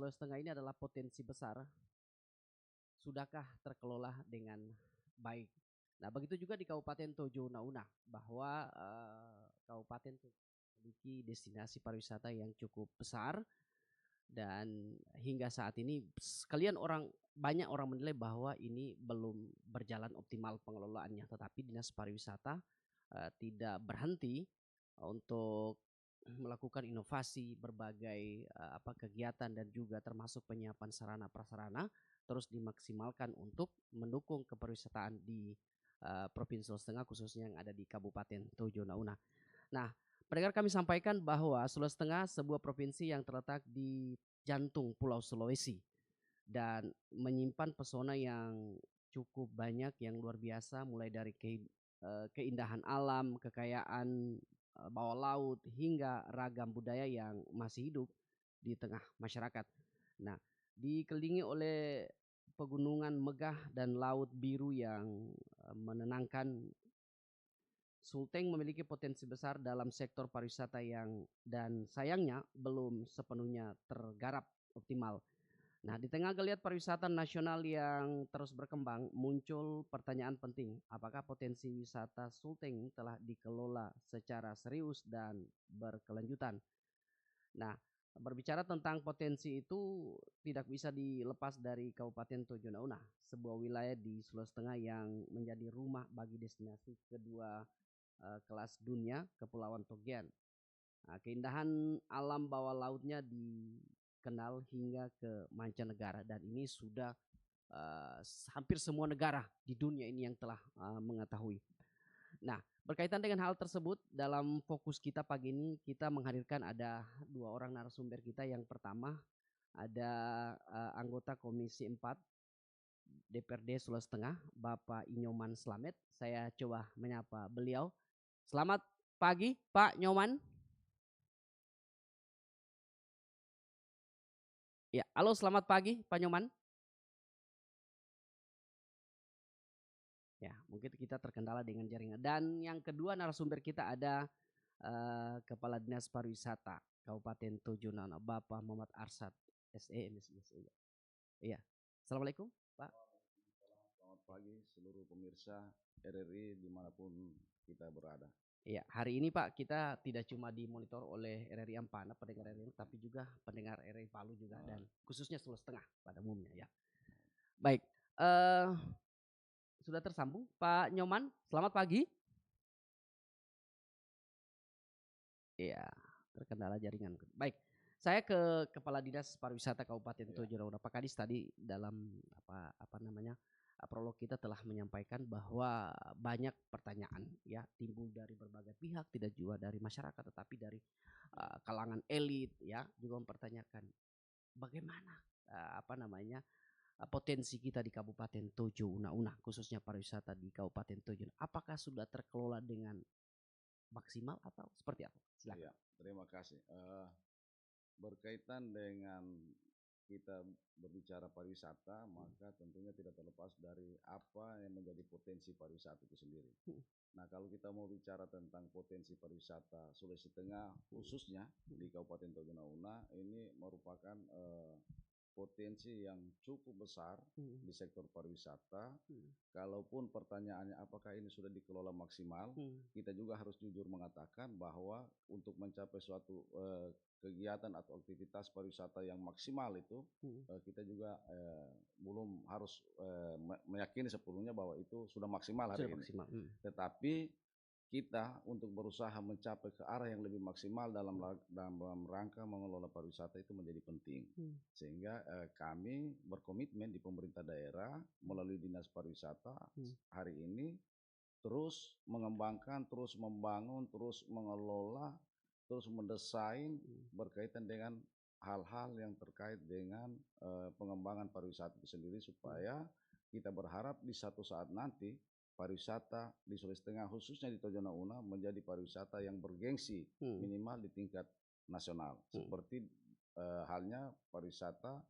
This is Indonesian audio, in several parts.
Sulawesi Tengah ini adalah potensi besar, sudahkah terkelola dengan baik? Nah, begitu juga di Kabupaten Tojo Una bahwa kabupaten itu memiliki destinasi pariwisata yang cukup besar dan hingga saat ini banyak orang menilai bahwa ini belum berjalan optimal pengelolaannya, tetapi Dinas Pariwisata tidak berhenti untuk melakukan inovasi berbagai kegiatan dan juga termasuk penyiapan sarana prasarana terus dimaksimalkan untuk mendukung kepariwisataan di Provinsi Sulawesi Tengah khususnya yang ada di Kabupaten Tojo Una. Nah, pendengar kami sampaikan bahwa Sulawesi Tengah sebuah provinsi yang terletak di jantung Pulau Sulawesi dan menyimpan pesona yang cukup banyak yang luar biasa mulai dari keindahan alam, kekayaan bawah laut hingga ragam budaya yang masih hidup di tengah masyarakat. Nah, dikelilingi oleh pegunungan megah dan laut biru yang menenangkan. Sulteng memiliki potensi besar dalam sektor pariwisata dan sayangnya belum sepenuhnya tergarap optimal. Nah, di tengah geliat pariwisata nasional yang terus berkembang, muncul pertanyaan penting. Apakah potensi wisata Sulteng telah dikelola secara serius dan berkelanjutan? Nah, berbicara tentang potensi itu tidak bisa dilepas dari Kabupaten Tojo Una, sebuah wilayah di Sulawesi Tengah yang menjadi rumah bagi destinasi kedua kelas dunia, Kepulauan Togian. Nah, keindahan alam bawah lautnya dikenal hingga ke mancanegara dan ini sudah uh, hampir semua negara di dunia ini yang telah mengetahui. Nah, berkaitan dengan hal tersebut, dalam fokus kita pagi ini kita menghadirkan ada dua orang narasumber kita. Yang pertama ada anggota Komisi 4 DPRD Sulawesi Tengah, Bapak Inyoman Slamet. Saya coba menyapa beliau. Selamat pagi, Pak Nyoman. Ya, halo, selamat pagi, Pak Nyoman. Ya, mungkin kita terkendala dengan jaringan. Dan yang kedua narasumber kita ada Kepala Dinas Pariwisata Kabupaten Tojo Una, Bapak Muhammad Arsad, SE. Iya. Assalamualaikum, Pak. Selamat pagi seluruh pemirsa RRI dimanapun kita berada. Iya, hari ini Pak kita tidak cuma dimonitor oleh RRI Ampana, pendengar RRI, tapi juga pendengar RRI Palu juga dan khususnya Sulawesi Tengah pada umumnya ya. Baik, sudah tersambung Pak Nyoman, selamat pagi. Iya, terkendala jaringan. Baik, saya ke Kepala Dinas Pariwisata Kabupaten Tojo Una, Pak Kadis tadi dalam prolog kita telah menyampaikan bahwa banyak pertanyaan ya timbul dari berbagai pihak, tidak juga dari masyarakat tetapi dari kalangan elit ya juga mempertanyakan bagaimana potensi kita di Kabupaten Tojo Una khususnya pariwisata di Kabupaten Tojo. Apakah sudah terkelola dengan maksimal atau seperti apa? Silakan. Ya, terima kasih. Berkaitan dengan kita berbicara pariwisata, maka tentunya tidak terlepas dari apa yang menjadi potensi pariwisata itu sendiri. Nah, kalau kita mau bicara tentang potensi pariwisata Sulawesi Tengah, khususnya di Kabupaten Tojo Una, ini merupakan potensi yang cukup besar di sektor pariwisata. Kalaupun pertanyaannya apakah ini sudah dikelola maksimal, kita juga harus jujur mengatakan bahwa untuk mencapai suatu kegiatan atau aktivitas pariwisata yang maksimal itu kita juga belum harus meyakini sepenuhnya bahwa itu sudah maksimal hari ini. Tetapi kita untuk berusaha mencapai ke arah yang lebih maksimal dalam rangka mengelola pariwisata itu menjadi penting. Sehingga kami berkomitmen di pemerintah daerah melalui Dinas Pariwisata hari ini terus mengembangkan, terus membangun, terus mengelola, terus mendesain berkaitan dengan hal-hal yang terkait dengan pengembangan pariwisata itu sendiri supaya kita berharap di satu saat nanti pariwisata di Sulawesi Tengah khususnya di Tojo Una menjadi pariwisata yang bergengsi minimal di tingkat nasional seperti halnya pariwisata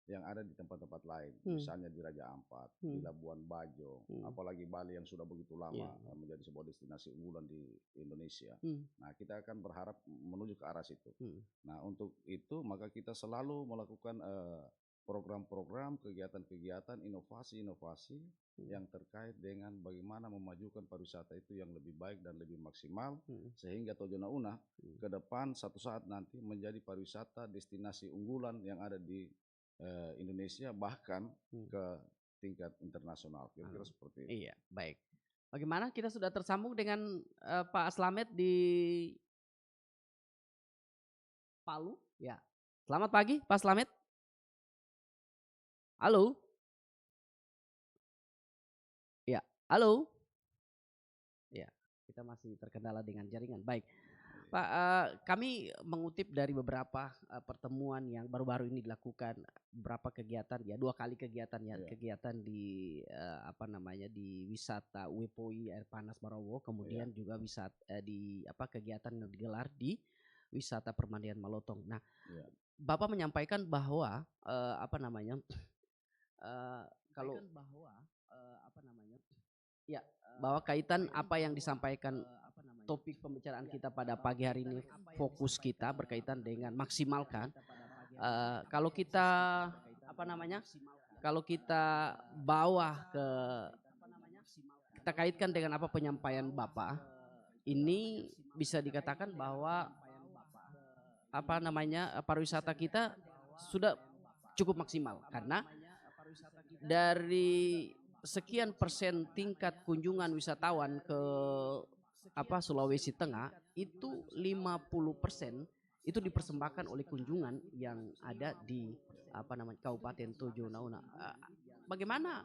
yang ada di tempat-tempat lain, Hmm. misalnya di Raja Ampat, di Hmm. Labuan Bajo, Hmm. apalagi Bali yang sudah begitu lama Iya. menjadi sebuah destinasi unggulan di Indonesia. Hmm. Nah, kita akan berharap menuju ke arah situ. Hmm. Nah, untuk itu maka kita selalu melakukan program-program, kegiatan-kegiatan, inovasi-inovasi yang terkait dengan bagaimana memajukan pariwisata itu yang lebih baik dan lebih maksimal, sehingga Tojo Una ke depan satu saat nanti menjadi pariwisata destinasi unggulan yang ada di Indonesia, bahkan ke tingkat internasional. Kira-kira seperti itu. Iya, baik. Bagaimana kita sudah tersambung dengan Pak Slamet di Palu? Ya. Selamat pagi, Pak Slamet. Halo? Ya, halo? Ya, kita masih terkendala dengan jaringan. Baik. Pak, kami mengutip dari beberapa pertemuan yang baru-baru ini dilakukan, beberapa kegiatan ya, 2 kali kegiatan ya, kegiatan di di wisata Wepoi Air Panas Barowo, kemudian juga kegiatan yang digelar di wisata Permandian Malotong. Nah, Bapak menyampaikan bahwa bahwa kaitan apa yang disampaikan topik pembicaraan kita pada pagi hari ini, fokus kita berkaitan dengan maksimalkan kalau kita bawa ke kita kaitkan dengan apa penyampaian Bapak ini, bisa dikatakan bahwa pariwisata kita sudah cukup maksimal, karena dari sekian persen tingkat kunjungan wisatawan ke Sulawesi Tengah itu 50% itu dipersembahkan oleh kunjungan yang ada di Kabupaten Tojo Una. Bagaimana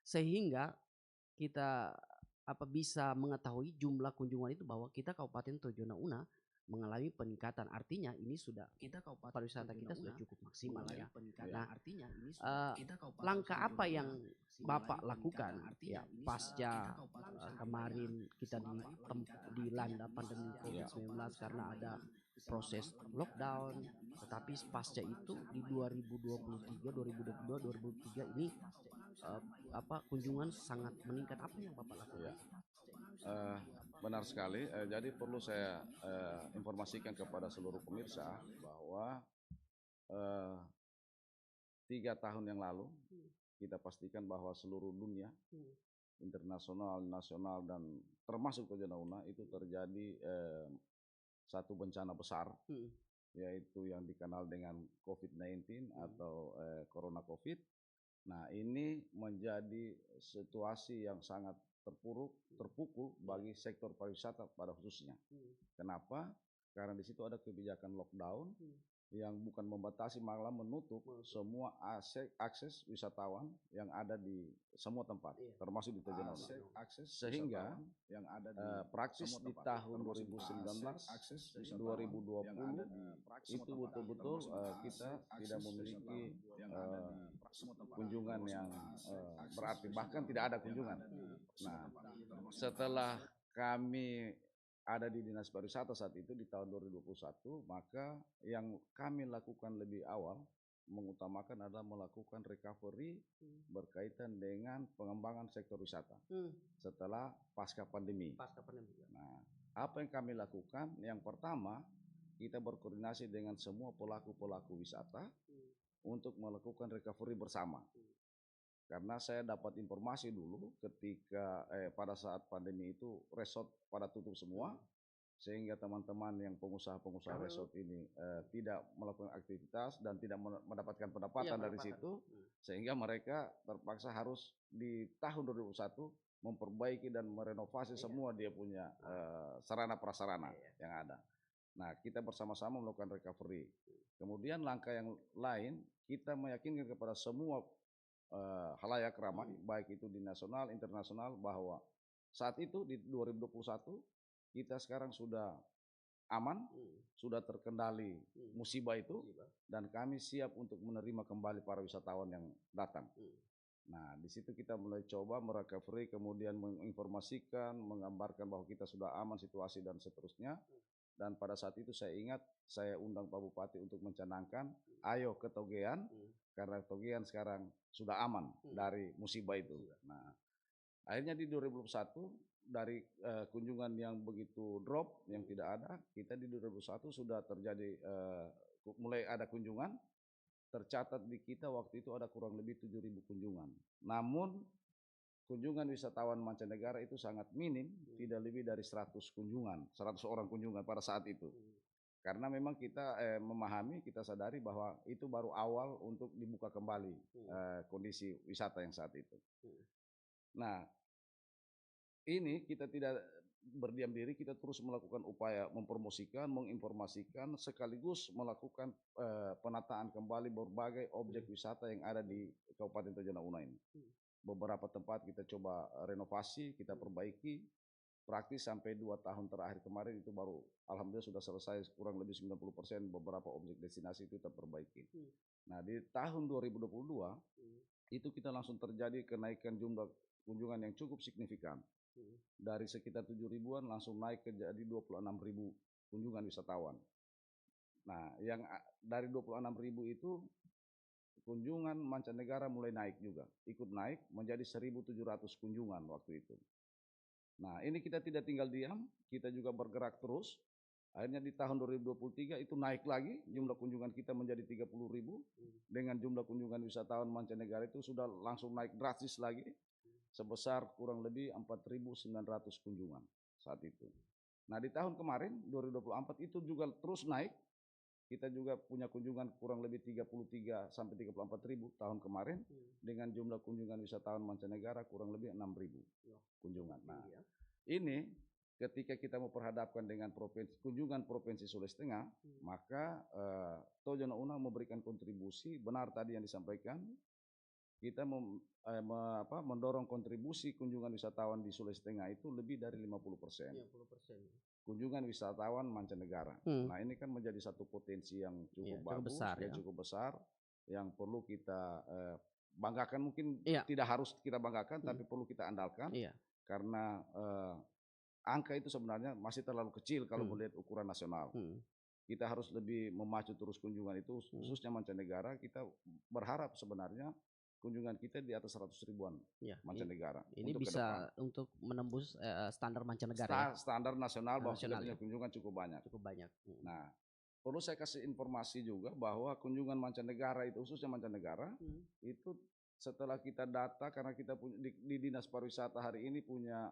sehingga kita bisa mengetahui jumlah kunjungan itu, bahwa kita Kabupaten Tojo Una mengalami peningkatan, artinya ini sudah pariwisata kita sudah cukup maksimal ya. Nah, langkah apa yang Bapak lakukan ya pasca kemarin kita dilanda pandemi COVID-19 karena ada proses lockdown, tetapi pasca itu di 2023, 2022, 2023 ini kunjungan sangat meningkat. Apa yang Bapak lakukan? Benar sekali. Jadi perlu saya informasikan kepada seluruh pemirsa bahwa 3 tahun yang lalu kita pastikan bahwa seluruh dunia, internasional, nasional, dan termasuk Tojo Una itu terjadi satu bencana besar, yaitu yang dikenal dengan COVID-19 atau Corona COVID. Nah, ini menjadi situasi yang sangat terpukul bagi sektor pariwisata pada khususnya. Kenapa? Karena di situ ada kebijakan lockdown yang bukan membatasi, malah menutup semua akses wisatawan yang ada di semua tempat, termasuk di Tojo Una. Sehingga yang ada praktis di tahun 2019, 2020 itu betul-betul kita tidak memiliki kunjungan yang berarti, bahkan tidak ada kunjungan. Nah, setelah kami ada di Dinas Pariwisata saat itu di tahun 2021, maka yang kami lakukan lebih awal mengutamakan adalah melakukan recovery berkaitan dengan pengembangan sektor wisata setelah pasca pandemi. Nah, apa yang kami lakukan? Yang pertama, kita berkoordinasi dengan semua pelaku-pelaku wisata untuk melakukan recovery bersama. Karena saya dapat informasi dulu ketika pada saat pandemi itu resort pada tutup semua, sehingga teman-teman yang pengusaha-pengusaha resort ini tidak melakukan aktivitas dan tidak mendapatkan pendapatan dari situ, sehingga mereka terpaksa harus di tahun 2021 memperbaiki dan merenovasi semua dia punya sarana prasarana yang ada. Nah, kita bersama-sama melakukan recovery. Kemudian langkah yang lain, kita meyakinkan kepada semua halayak ramai, baik itu di nasional, internasional, bahwa saat itu di 2021 kita sekarang sudah aman, sudah terkendali musibah itu, dan kami siap untuk menerima kembali para wisatawan yang datang. Nah, di situ kita mulai coba merecovery, kemudian menginformasikan, menggambarkan bahwa kita sudah aman situasi dan seterusnya. dan pada saat itu saya ingat saya undang Pak Bupati untuk mencanangkan, ayo ke Togean, karena Togean sekarang sudah aman dari musibah itu. Nah, akhirnya di 2021 dari kunjungan yang begitu drop, yang tidak ada, kita di 2021 sudah terjadi mulai ada kunjungan. Tercatat di kita waktu itu ada kurang lebih 7.000 kunjungan. Namun kunjungan wisatawan mancanegara itu sangat minim, tidak lebih dari 100 kunjungan, 100 orang kunjungan pada saat itu. Karena memang kita memahami, kita sadari bahwa itu baru awal untuk dibuka kembali kondisi wisata yang saat itu. Nah, ini kita tidak berdiam diri, kita terus melakukan upaya mempromosikan, menginformasikan, sekaligus melakukan penataan kembali berbagai objek wisata yang ada di Kabupaten Tojo Una ini. Beberapa tempat kita coba renovasi, kita perbaiki, praktis sampai 2 tahun terakhir kemarin itu baru alhamdulillah sudah selesai kurang lebih 90% beberapa objek destinasi itu kita perbaiki. Nah, di tahun 2022 itu kita langsung terjadi kenaikan jumlah kunjungan yang cukup signifikan. Dari sekitar 7.000-an langsung naik ke jadi 26.000 kunjungan wisatawan. Nah, yang dari 26.000 itu kunjungan mancanegara mulai naik juga, ikut naik menjadi 1.700 kunjungan waktu itu. Nah, ini kita tidak tinggal diam, kita juga bergerak terus. Akhirnya di tahun 2023 itu naik lagi, jumlah kunjungan kita menjadi 30.000, dengan jumlah kunjungan wisatawan mancanegara itu sudah langsung naik drastis lagi, sebesar kurang lebih 4.900 kunjungan saat itu. Nah, di tahun kemarin 2024 itu juga terus naik. Kita juga punya kunjungan kurang lebih 33 sampai 34.000 tahun kemarin, dengan jumlah kunjungan wisatawan mancanegara kurang lebih 6.000 kunjungan. Nah, ini ketika kita memperhadapkan dengan kunjungan Provinsi Sulawesi Tengah, maka Tojo Una memberikan kontribusi, benar tadi yang disampaikan, kita mendorong kontribusi kunjungan wisatawan di Sulawesi Tengah itu lebih dari 50%. Kunjungan wisatawan mancanegara. Nah, ini kan menjadi satu potensi yang cukup bagus, cukup besar, yang perlu kita banggakan. Mungkin tidak harus kita banggakan, tapi perlu kita andalkan, karena angka itu sebenarnya masih terlalu kecil kalau melihat ukuran nasional. Kita harus lebih memacu terus kunjungan itu, khususnya mancanegara. Kita berharap sebenarnya kunjungan kita di atas 100 ribuan mancanegara. Ini bisa untuk menembus standar mancanegara. Standar nasional bahwa kita punya kunjungan cukup banyak. Nah, perlu saya kasih informasi juga bahwa kunjungan mancanegara itu, khususnya mancanegara, itu setelah kita data, karena kita punya di Dinas Pariwisata hari ini punya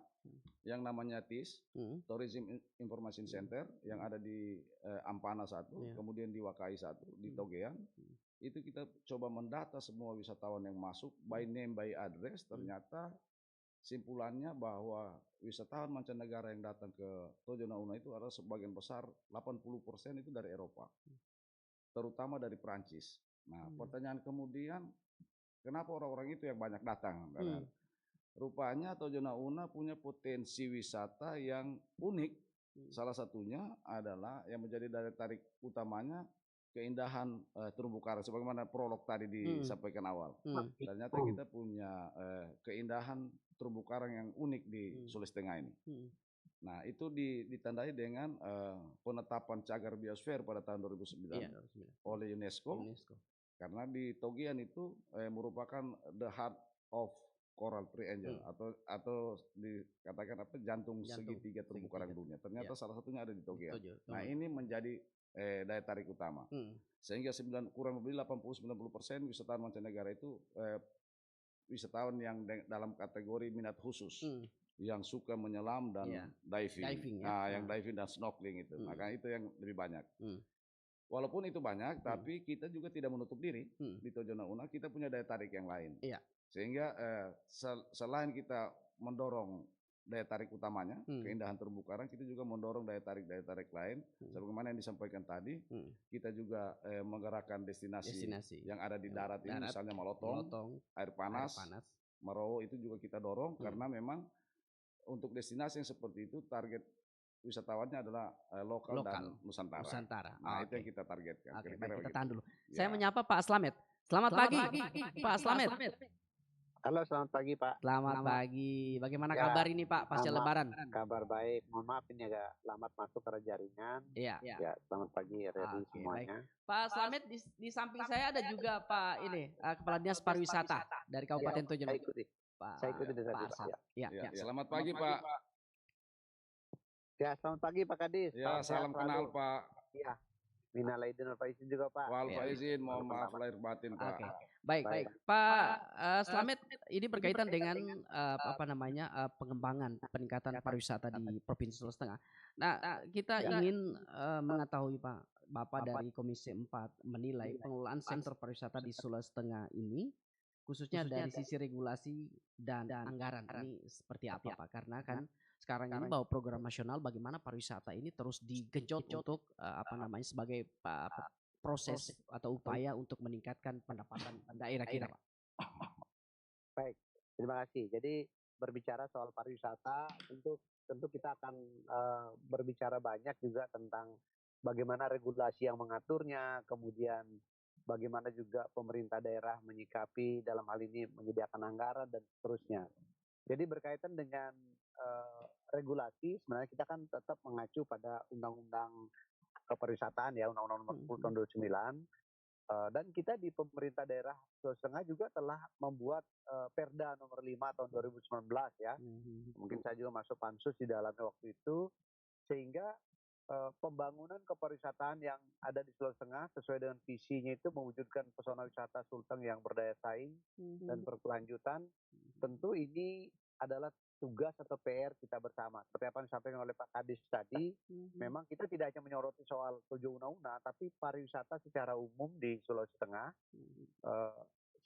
yang namanya TIS, Tourism Information Center, yang ada di Ampana satu, kemudian di Wakai satu, di Togean. Itu kita coba mendata semua wisatawan yang masuk by name by address. Ternyata simpulannya bahwa wisatawan mancanegara yang datang ke Tojo Una itu adalah sebagian besar 80% itu dari Eropa, terutama dari Prancis. Nah, pertanyaan kemudian, kenapa orang-orang itu yang banyak datang? Rupanya Tojo Una punya potensi wisata yang unik. Salah satunya adalah yang menjadi daya tarik utamanya keindahan terumbu karang, sebagaimana prolog tadi disampaikan awal. Ternyata kita punya keindahan terumbu karang yang unik di Sulawesi Tengah ini. Nah, itu ditandai dengan penetapan cagar biosfer pada tahun 2009 oleh UNESCO. Karena di Togean itu merupakan the heart of coral triangle, atau dikatakan jantung segitiga terumbu karang dunia. Ternyata salah satunya ada di Togean. Nah, ini menjadi daya tarik utama. Sehingga kurang lebih 80-90% wisatawan mancanegara itu wisatawan yang dalam kategori minat khusus, yang suka menyelam dan diving. Yang diving dan snorkeling itu. Maka itu yang lebih banyak. Walaupun itu banyak, tapi kita juga tidak menutup diri di Tojo Una, kita punya daya tarik yang lain. Sehingga selain kita mendorong daya tarik utamanya, keindahan terumbu karang, kita juga mendorong daya tarik lain. Sebagaimana yang disampaikan tadi, kita juga menggerakkan destinasi yang ada di darat ini, misalnya Malotong, air panas, Marawo, itu juga kita dorong, karena memang untuk destinasi yang seperti itu target wisatawannya adalah lokal dan Nusantara. Nah, itu yang kita targetkan. Baik, kita tahan dulu. Saya menyapa Pak Slamet. Selamat pagi, Pak Slamet. Halo, selamat pagi Pak. Selamat pagi. Bagaimana Ya, kabar ini Pak pasca maaf, Lebaran? kabar baik. Mohon maaf ini agak lambat masuk ke jaringan. Iya. Ya, selamat pagi Reri Oke, baik. semuanya. Pak Slamet di samping saya ada juga Pak ini Kepala Dinas Pariwisata dari Kabupaten Tojo. Saya ikuti. Saya ikuti dari tadi, Pak. Arsad. Ya. Ya. Selamat pagi Pak. Ya, selamat pagi Pak Kadis. Ya, salam kenal Pak. Ya, minal aidin wal faizin juga Pak. Wal faizin, mohon maaf lahir batin Pak. Oke. Baik. Pak Slamet, ini berkaitan dengan pengembangan peningkatan pariwisata di Provinsi Sulawesi Tengah. Nah, kita ingin mengetahui Pak, Bapak dari Komisi 4 menilai pengelolaan sektor pariwisata di Sulawesi Tengah ini khususnya dari sisi regulasi dan anggaran ini seperti apa Pak? Karena kan sekarang ini bahwa program nasional bagaimana pariwisata ini terus digenjot untuk sebagai proses atau upaya untuk meningkatkan pendapatan daerah kita Pak. Baik, terima kasih. Jadi berbicara soal pariwisata, tentu kita akan berbicara banyak juga tentang bagaimana regulasi yang mengaturnya, kemudian bagaimana juga pemerintah daerah menyikapi dalam hal ini menyediakan anggaran dan seterusnya. Jadi berkaitan dengan regulasi, sebenarnya kita kan tetap mengacu pada Undang-Undang Kepariwisataan ya, Undang-Undang Nomor 10 Tahun 2009. Dan kita di pemerintah daerah Sulawesi Tengah juga telah membuat Perda Nomor 5 Tahun 2019 ya. Mungkin saya juga masuk pansus di dalamnya waktu itu, sehingga pembangunan kepariwisataan yang ada di Sulawesi Tengah sesuai dengan visinya itu mewujudkan pesona wisata Sulteng yang berdaya saing dan berkelanjutan. Tentu ini adalah tugas atau PR kita bersama. Seperti apa yang disampaikan oleh Pak Kadis tadi, memang kita tidak hanya menyoroti soal Tojo Una-Una, tapi pariwisata secara umum di Sulawesi Tengah,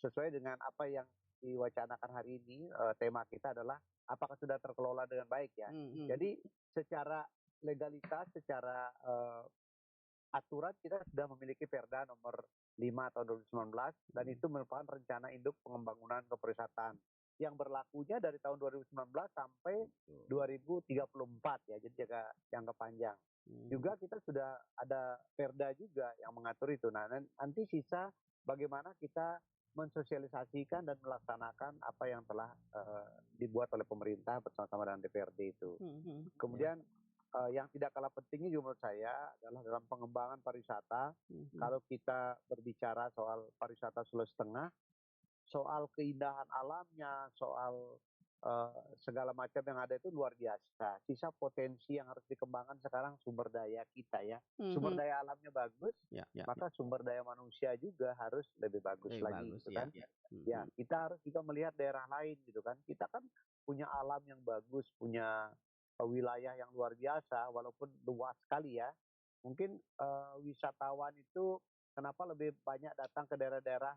sesuai dengan apa yang diwacanakan hari ini, tema kita adalah apakah sudah terkelola dengan baik ya. Jadi secara legalitas, secara aturan kita sudah memiliki Perda Nomor 5 Tahun 2019 dan itu merupakan rencana induk pengembangan kepariwisataan yang berlakunya dari tahun 2019 sampai 2034 ya, jadi jangka panjang. Juga kita sudah ada Perda juga yang mengatur itu. Nah, nanti sisa bagaimana kita mensosialisasikan dan melaksanakan apa yang telah dibuat oleh pemerintah bersama-sama dengan DPRD itu. Kemudian yang tidak kalah pentingnya juga menurut saya adalah dalam pengembangan pariwisata. Kalau kita berbicara soal pariwisata Sulawesi Tengah, soal keindahan alamnya, soal segala macam yang ada itu luar biasa. Sisa potensi yang harus dikembangkan sekarang sumber daya kita ya. Sumber daya alamnya bagus, maka sumber daya manusia juga harus lebih bagus lagi, gitu kan? Ya, kita harus juga melihat daerah lain gitu kan. Kita kan punya alam yang bagus, punya wilayah yang luar biasa, walaupun luas sekali ya. Mungkin wisatawan itu kenapa lebih banyak datang ke daerah-daerah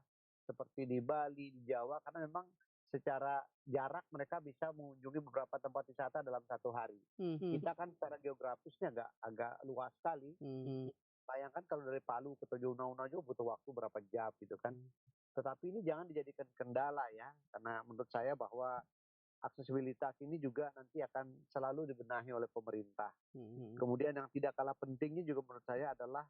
seperti di Bali, di Jawa, karena memang secara jarak mereka bisa mengunjungi beberapa tempat wisata dalam satu hari. Kita kan secara geografisnya agak luas sekali. Bayangkan kalau dari Palu ke Tojo Una-Una juga butuh waktu berapa jam gitu kan. Tetapi ini jangan dijadikan kendala ya, karena menurut saya bahwa aksesibilitas ini juga nanti akan selalu dibenahi oleh pemerintah. Kemudian yang tidak kalah pentingnya juga menurut saya adalah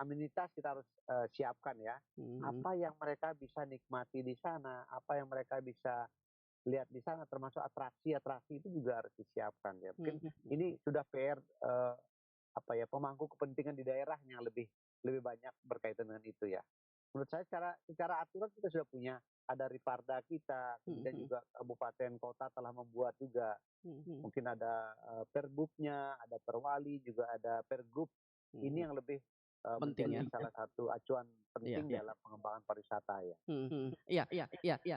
amenitas kita harus siapkan ya. Apa yang mereka bisa nikmati di sana, apa yang mereka bisa lihat di sana, termasuk atraksi-atraksi itu juga harus disiapkan ya. Mungkin ini sudah PR pemangku kepentingan di daerah yang lebih banyak berkaitan dengan itu ya. Menurut saya secara aturan kita sudah punya, ada Riparda kita, kemudian juga kabupaten kota telah membuat juga. Mungkin ada Perbubnya, ada Perwali, juga ada Pergub. Ini yang lebih menjadi salah satu acuan penting dalam pengembangan pariwisata ya. Iya.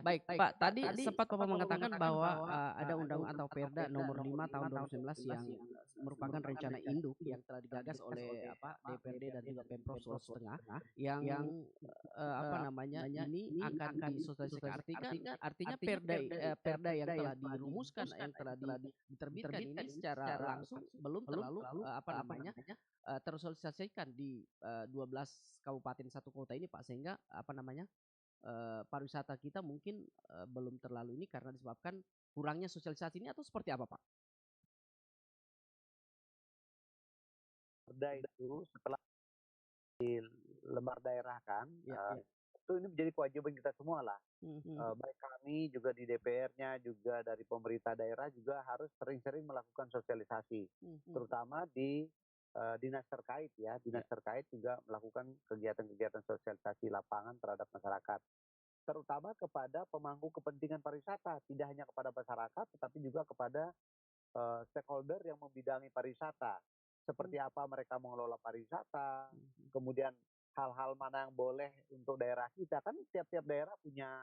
Baik, Pak. Tadi sempat Bapak mengatakan bahwa ada undang atau Perda Nomor 5 Tahun 2019 yang merupakan rencana induk yang telah digagas oleh DPRD dan juga Pemprov Sulawesi Tengah yang ini akan disosialisasikan. Artinya Perda yang telah dirumuskan, yang telah diterbitkan ini secara langsung belum terlalu tersosialisasikan di 12 kabupaten satu kota ini Pak, sehingga pariwisata kita mungkin belum terlalu ini karena disebabkan kurangnya sosialisasi ini, atau seperti apa Pak? Perda itu setelah di lembar daerah kan, tentu ini menjadi kewajiban kita semua lah. Baik kami juga di DPR-nya, juga dari pemerintah daerah juga harus sering-sering melakukan sosialisasi, terutama di dinas terkait ya. Dinas terkait juga melakukan kegiatan-kegiatan sosialisasi lapangan terhadap masyarakat, terutama kepada pemangku kepentingan pariwisata, tidak hanya kepada masyarakat, tetapi juga kepada stakeholder yang membidangi pariwisata. Seperti apa mereka mengelola pariwisata, kemudian hal-hal mana yang boleh untuk daerah kita. Kan tiap-tiap daerah punya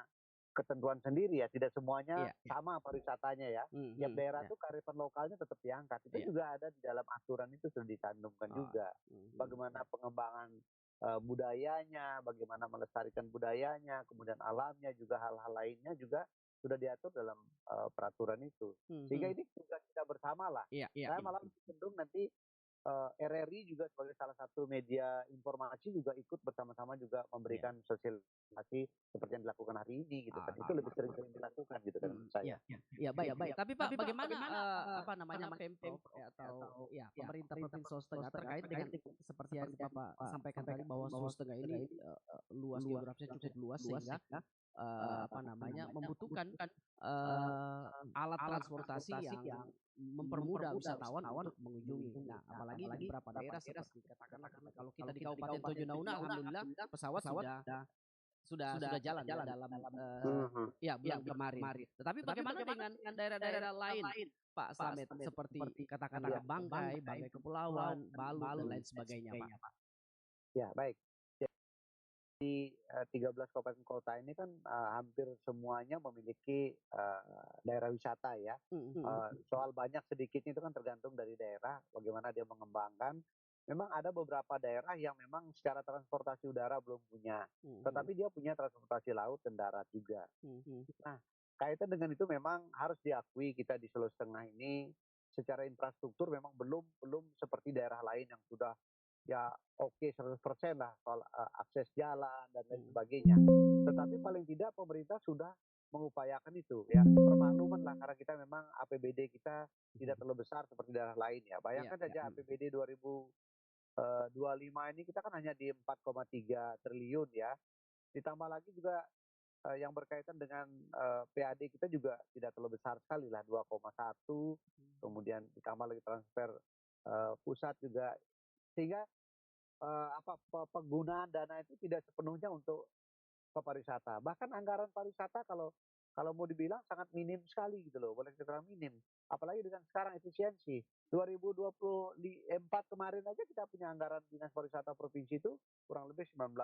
ketentuan sendiri ya, tidak semuanya sama pariwisatanya ya. Tiap daerah tuh kearifan lokalnya tetap diangkat. Itu juga ada di dalam aturan, itu sudah dicantumkan juga. Bagaimana pengembangan budayanya, bagaimana melestarikan budayanya, kemudian alamnya, juga hal-hal lainnya juga sudah diatur dalam peraturan itu. Sehingga ini tugas kita bersama lah. Saya malah cenderung nanti RRI juga sebagai salah satu media informasi juga ikut bersama-sama juga memberikan sosialisasi seperti yang dilakukan hari ini gitu kan. Itu lebih sering-sering dilakukan gitu kan menurut saya. Iya, baik. Tapi Pak, bagaimana apa namanya Pemprov atau pemerintah Provinsi Sulawesi Tengah terkait dengan seperti yang Bapak sampaikan tadi, bahwa Sulawesi Tengah ini luas geografisnya cukup luas, sehingga apa namanya membutuhkan alat transportasi yang mempermudah wisatawan untuk mengunjungi. Nah, apalagi di beberapa daerah seperti katakanlah kalau kita di Kabupaten Tojo Nauna, alhamdulillah pesawat sudah jalan dalam bulan kemarin. Tetapi bagaimana dengan daerah-daerah lain, Pak Slamet, seperti katakanlah Banggai Kepulauan, Balut dan lain sebagainya, Pak? Ya, baik. Di 13 kabupaten kota ini kan hampir semuanya memiliki daerah wisata ya. Soal banyak sedikitnya itu kan tergantung dari daerah bagaimana dia mengembangkan. Memang ada beberapa daerah yang memang secara transportasi udara belum punya, tetapi dia punya transportasi laut dan darat juga. Nah, kaitan dengan itu memang harus diakui kita di Sulawesi Tengah ini secara infrastruktur memang belum seperti daerah lain yang sudah ya oke 100% lah soal akses jalan dan lain sebagainya. Tetapi paling tidak pemerintah sudah mengupayakan itu ya, permakluman lah, karena kita memang APBD kita tidak terlalu besar seperti daerah lain ya. Bayangkan saja APBD 2025 ini kita kan hanya di 4,3 triliun ya. Ditambah lagi juga yang berkaitan dengan PAD kita juga tidak terlalu besar sekali lah, 2,1, kemudian ditambah lagi transfer pusat juga, sehingga penggunaan dana itu tidak sepenuhnya untuk ke pariwisata. Bahkan anggaran pariwisata kalau mau dibilang sangat minim sekali gitu loh, boleh kita bilang minim. Apalagi dengan sekarang efisiensi. 2024 kemarin aja kita punya anggaran Dinas Pariwisata Provinsi itu kurang lebih 19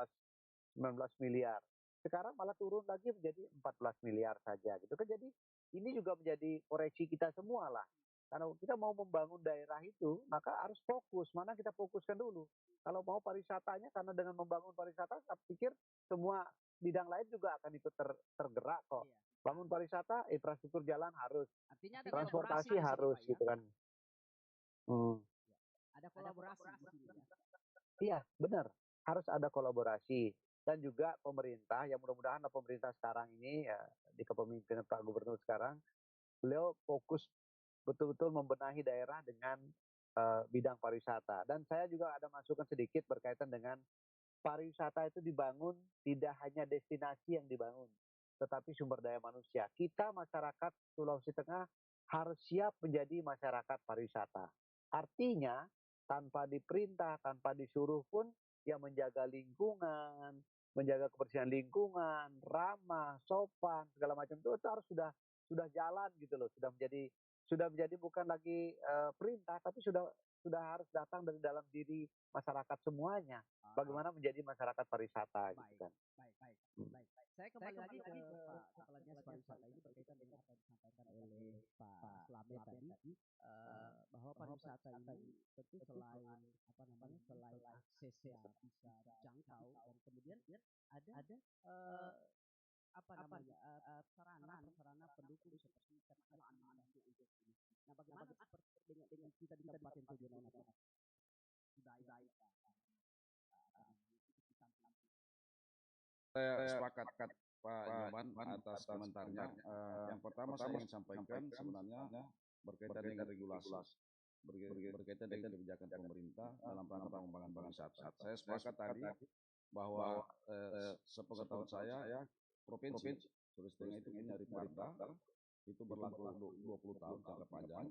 miliar. Sekarang malah turun lagi menjadi 14 miliar saja gitu kan. Jadi ini juga menjadi koreksi kita semua lah. Karena kita mau membangun daerah itu, maka harus fokus. Mana kita fokuskan dulu. Kalau mau pariwisatanya, karena dengan membangun pariwisata, saya pikir semua bidang lain juga akan ikut tergerak kok. Bangun pariwisata, infrastruktur jalan harus. Artinya ada transportasi harus gitu kan. Ada kolaborasi di sini ya. Iya, benar. Harus ada kolaborasi. Dan juga pemerintah, yang mudah-mudahan pemerintah sekarang ini, ya, di kepemimpinan Pak Gubernur sekarang, beliau fokus betul-betul membenahi daerah dengan bidang pariwisata. Dan saya juga ada masukan sedikit berkaitan dengan pariwisata itu dibangun tidak hanya destinasi yang dibangun, tetapi sumber daya manusia. Kita masyarakat Sulawesi Tengah harus siap menjadi masyarakat pariwisata. Artinya tanpa diperintah, tanpa disuruh pun, yang menjaga lingkungan, menjaga kebersihan lingkungan, ramah, sopan, segala macam itu harus sudah jalan gitu loh, sudah menjadi bukan lagi perintah, tapi sudah harus datang dari dalam diri masyarakat semuanya. Bagaimana menjadi masyarakat pariwisata gitu kan. Baik. Saya kembali lagi ke Pak Kepala Dinas Pariwisata ini berkaitan dengan apa yang disampaikan oleh Pak Slamet tadi, bahwa pariwisata ini tentu selain selain aksesnya bisa dijangkau, dan kemudian ada sarana pendukung seperti katakanlah administrasi untuk ini. Nah, bagaimana seperti dengan kita di Kabupaten Tojo Nauna, budaya Saya sepakat Pak Joman atas komentarnya. Yang pertama saya ingin sampaikan sebenarnya berkaitan dengan regulasi, berkaitan dengan kebijakan pemerintah dalam rangka pengembangan pariwisata. Saya sepakat tadi bahwa sepengetahuan saya provinsi Sulawesi Tengah itu punya Riparda itu berlaku 20 tahun jangka panjang.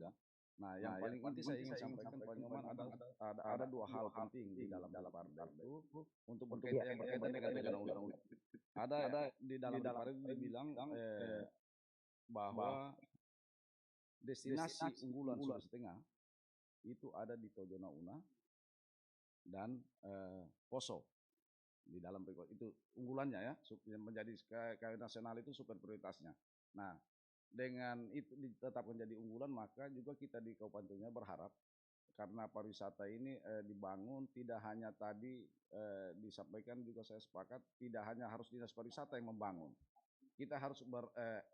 Nah, yang paling inti saya ingin sampaikan Pak Nyoman ada dua hal penting di dalam Riparda itu untuk berkaitan dengan tujuan undang-undang. Ada di dalam Riparda itu dibilang bahwa destinasi unggulan Sulawesi Tengah itu ada di Tojona Una dan Poso di dalam itu unggulannya ya, yang menjadi KW nasional itu super prioritasnya. Nah, dengan itu ditetapkan jadi unggulan, maka juga kita di Kabupaten Tojona berharap karena pariwisata ini dibangun tidak hanya tadi disampaikan, juga saya sepakat tidak hanya harus dinas pariwisata yang membangun. Kita harus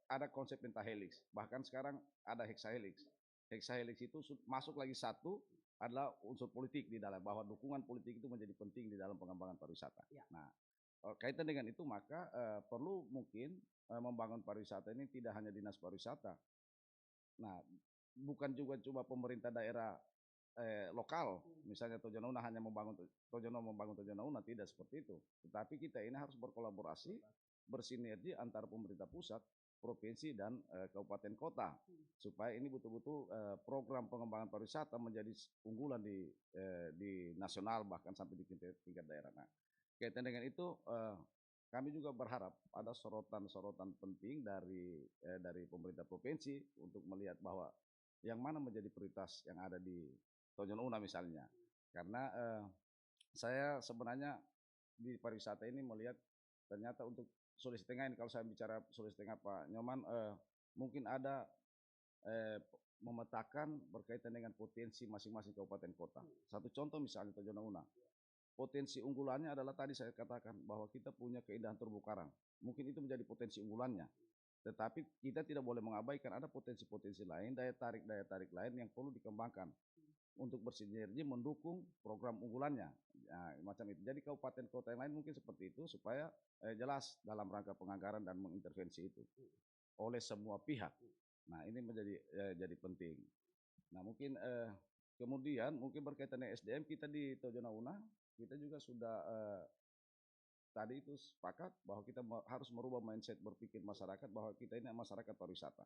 ada konsep pentahelix, bahkan sekarang ada hexahelix. Hexahelix itu masuk lagi satu adalah unsur politik di dalam, bahwa dukungan politik itu menjadi penting di dalam pengembangan pariwisata. Ya. Nah, kaitan dengan itu maka perlu mungkin membangun pariwisata ini tidak hanya dinas pariwisata. Nah, bukan juga cuma pemerintah daerah lokal, misalnya Tojona Una hanya membangun Tojona Una, tidak seperti itu. Tetapi kita ini harus berkolaborasi, bersinergi antara pemerintah pusat, provinsi dan kabupaten kota, supaya ini betul-betul program pengembangan pariwisata menjadi unggulan di nasional bahkan sampai di tingkat daerah. Nah, kaitan dengan itu kami juga berharap ada sorotan-sorotan penting dari pemerintah provinsi untuk melihat bahwa yang mana menjadi prioritas yang ada di Tojona Una misalnya. Karena saya sebenarnya di pariwisata ini melihat ternyata untuk Sulawesi Tengah ini, kalau saya bicara Sulawesi Tengah Pak Nyoman, mungkin ada memetakan berkaitan dengan potensi masing-masing kabupaten kota. Satu contoh misalnya Tojona Una. Potensi unggulannya adalah tadi saya katakan bahwa kita punya keindahan terumbu karang. Mungkin itu menjadi potensi unggulannya. Tetapi kita tidak boleh mengabaikan ada potensi-potensi lain, daya tarik lain yang perlu dikembangkan untuk bersinergi mendukung program unggulannya. Nah, macam itu. Jadi kabupaten kota yang lain mungkin seperti itu supaya jelas dalam rangka penganggaran dan mengintervensi itu oleh semua pihak. Nah, ini menjadi jadi penting. Nah, mungkin kemudian mungkin berkaitan dengan SDM kita di Tojona Una, kita juga sudah tadi itu sepakat bahwa kita harus merubah mindset berpikir masyarakat bahwa kita ini masyarakat pariwisata.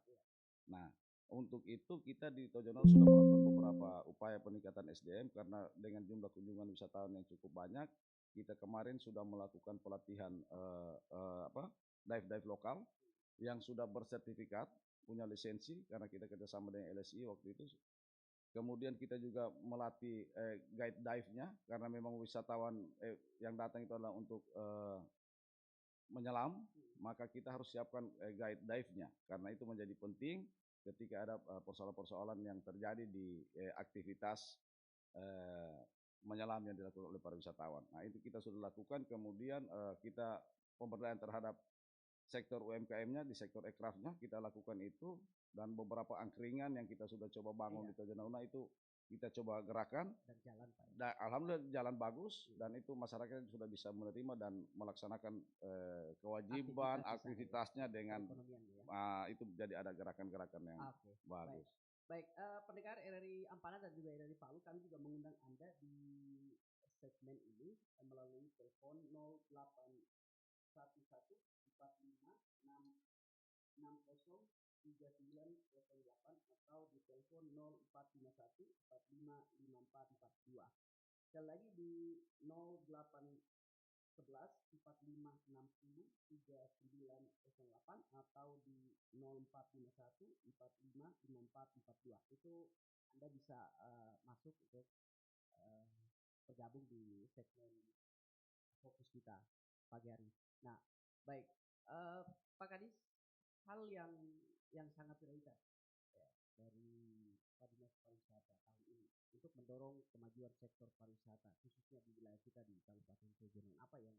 Nah, untuk itu kita di Tojona sudah melakukan beberapa upaya peningkatan SDM karena dengan jumlah kunjungan wisatawan yang cukup banyak, kita kemarin sudah melakukan pelatihan dive lokal yang sudah bersertifikat, punya lisensi karena kita kerjasama dengan LSI waktu itu. Kemudian kita juga melatih guide dive-nya karena memang wisatawan yang datang itu adalah untuk menyelam, maka kita harus siapkan guide dive-nya karena itu menjadi penting ketika ada persoalan-persoalan yang terjadi di aktivitas menyelam yang dilakukan oleh para wisatawan. Nah, itu kita sudah lakukan. Kemudian kita pemberdayaan terhadap sektor UMKM-nya di sektor aircraft-nya kita lakukan itu, dan beberapa angkringan yang kita sudah coba bangun di Tojona Una itu kita coba gerakan dan jalan Pak. Alhamdulillah jalan bagus dan itu masyarakat sudah bisa menerima dan melaksanakan kewajiban aktivitasnya dengan itu jadi ada gerakan-gerakan yang bagus. Baik, pendengar RRI Ampana dan juga RRI Palu, kami juga mengundang Anda di segmen ini melalui telepon 081145603908 atau di telepon 0451455442. Sekali lagi di 081145603908 atau di 0451455442. Itu Anda bisa masuk untuk bergabung di segmen fokus kita pagi hari. Nah, baik, Pak Kadis, hal yang sangat prioritas ya, dari Pak Dinas Pariwisata tahun ini untuk mendorong kemajuan sektor pariwisata khususnya di wilayah kita di Kabupaten Tojona, apa yang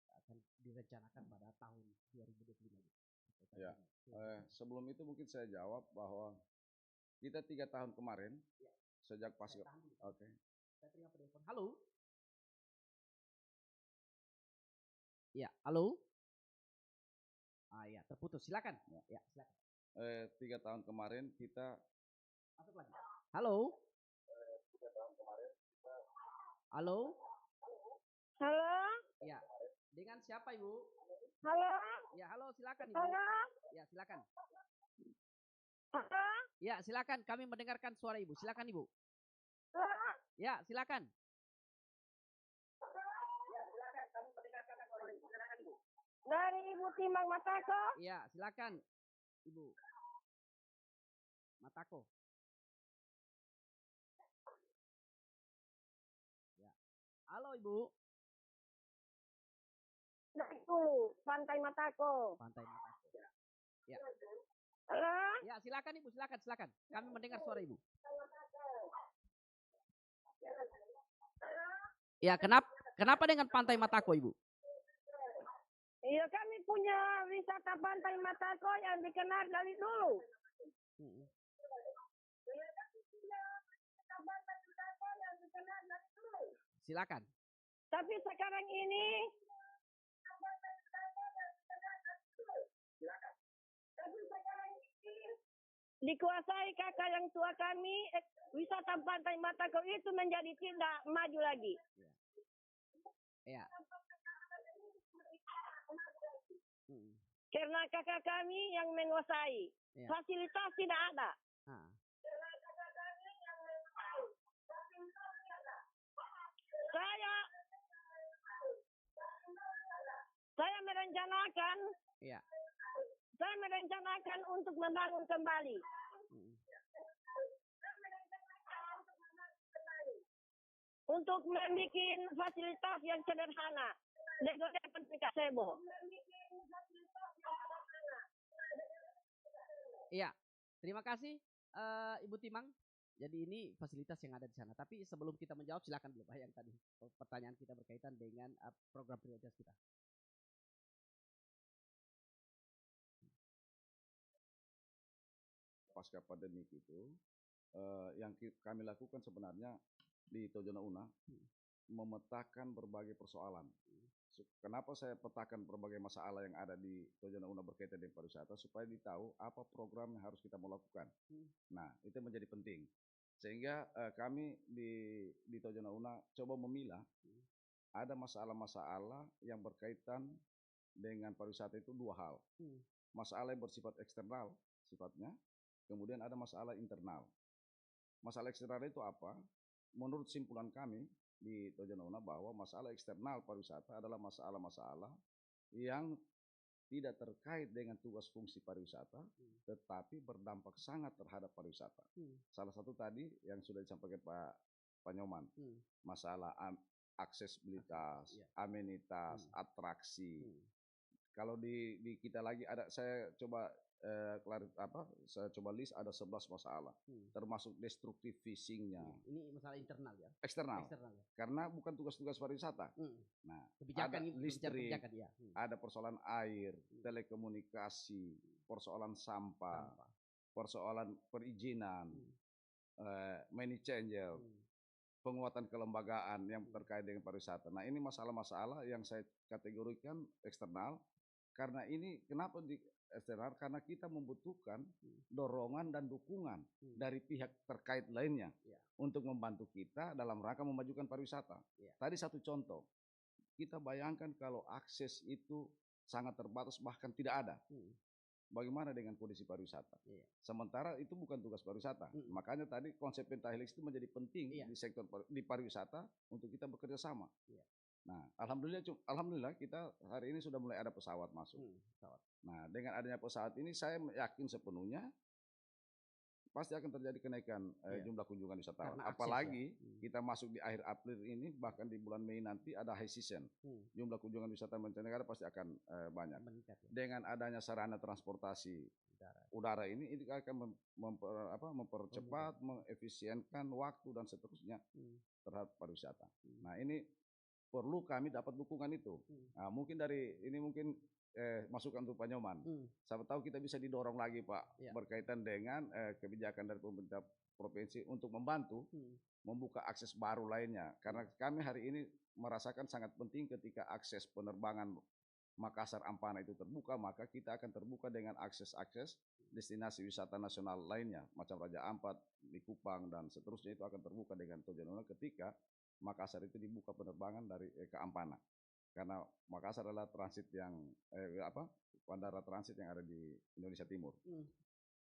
akan direncanakan pada tahun 2025? Ya, sebelum itu mungkin saya jawab bahwa kita 3 tahun kemarin sejak pasca. Oke. Saya terima telepon. Halo. Ya, halo. Ya, terputus. Silakan. Ya, silakan. 3 tahun kemarin kita masuk lagi. Halo. 3 tahun kemarin kita. Halo. Halo, Ya, dengan siapa Ibu? halo, Ya, halo, silakan Ibu. halo, Ya, silakan. halo, Ya, silakan. Kami mendengarkan suara Ibu. Silakan Ibu. halo. Ya, silakan. Dari Ibu Timbang Matako. Ya, silakan Ibu. Matako. Ya. Halo Ibu. Dari dulu, Pantai Matako. Pantai Matako. Ya. Halo. Ya, silakan Ibu, silakan. Kami mendengar suara Ibu. Ya, kenapa dengan Pantai Matako, Ibu? Iya, kami punya wisata Pantai Matako yang dikenal dari dulu. Silakan. Tapi sekarang ini dikuasai kakak yang tua kami, wisata Pantai Matako itu menjadi tidak maju lagi. Ya. Karena kakak kami yang menguasai, fasilitas tidak ada. Saya merencanakan, saya merencanakan untuk membangun kembali. Untuk membuat fasilitas yang sederhana. Dengan Sebo. Iya, terima kasih Ibu Timang. Jadi ini fasilitas yang ada di sana. Tapi sebelum kita menjawab, silakan dulu Pak yang tadi pertanyaan kita berkaitan dengan program prioritas kita. Pasca pandemik itu yang kami lakukan sebenarnya di Tojona Una memetakan berbagai persoalan. Kenapa saya petakan berbagai masalah yang ada di Tojona Una berkaitan dengan pariwisata supaya ditahu apa program yang harus kita mau lakukan. Nah, itu menjadi penting. Sehingga kami di Tojona Una coba memilah ada masalah-masalah yang berkaitan dengan pariwisata itu dua hal. Masalah yang bersifat eksternal sifatnya, kemudian ada masalah internal. Masalah eksternal itu apa? Menurut simpulan kami di Tojona Una bahwa masalah eksternal pariwisata adalah masalah-masalah yang tidak terkait dengan tugas fungsi pariwisata, tetapi berdampak sangat terhadap pariwisata. Salah satu tadi yang sudah disampaikan Pak Nyoman, masalah aksesibilitas, amenitas, atraksi. Kalau di kita lagi ada, saya coba saya coba list ada 11 masalah, termasuk destruktif fishingnya. Ini masalah internal ya? Eksternal ya? Karena bukan tugas-tugas pariwisata. Nah, kebijakan ada listrik, ya. ada persoalan air, telekomunikasi, persoalan sampah, persoalan perizinan, money changer, penguatan kelembagaan yang terkait dengan pariwisata. Nah, ini masalah-masalah yang saya kategorikan eksternal. Karena ini kenapa di eksternal? Karena kita membutuhkan dorongan dan dukungan dari pihak terkait lainnya untuk membantu kita dalam rangka memajukan pariwisata. Tadi satu contoh, kita bayangkan kalau akses itu sangat terbatas bahkan tidak ada. Bagaimana dengan kondisi pariwisata? Sementara itu bukan tugas pariwisata. Makanya tadi konsep pentahelix itu menjadi penting di sektor di pariwisata untuk kita bekerja sama. Nah, alhamdulillah kita hari ini sudah mulai ada pesawat masuk. Nah, dengan adanya pesawat ini saya yakin sepenuhnya pasti akan terjadi kenaikan jumlah kunjungan wisatawan. Apalagi kita masuk di akhir April ini, bahkan di bulan Mei nanti ada high season. Jumlah kunjungan wisatawan mancanegara pasti akan banyak. Dengan adanya sarana transportasi udara ini akan mempercepat, mengefisienkan waktu dan seterusnya terhadap pariwisata. Nah, ini perlu kami dapat dukungan itu. Nah, mungkin dari ini masukan untuk Pak Nyoman. Siapa tahu kita bisa didorong lagi Pak berkaitan dengan kebijakan dari pemerintah provinsi untuk membantu membuka akses baru lainnya. Karena kami hari ini merasakan sangat penting ketika akses penerbangan Makassar Ampana itu terbuka, maka kita akan terbuka dengan akses-akses destinasi wisata nasional lainnya, macam Raja Ampat, di Kupang dan seterusnya itu akan terbuka dengan Tojona Una ketika Makassar itu dibuka penerbangan dari ke Ampana. Karena Makassar adalah transit yang bandara transit yang ada di Indonesia Timur.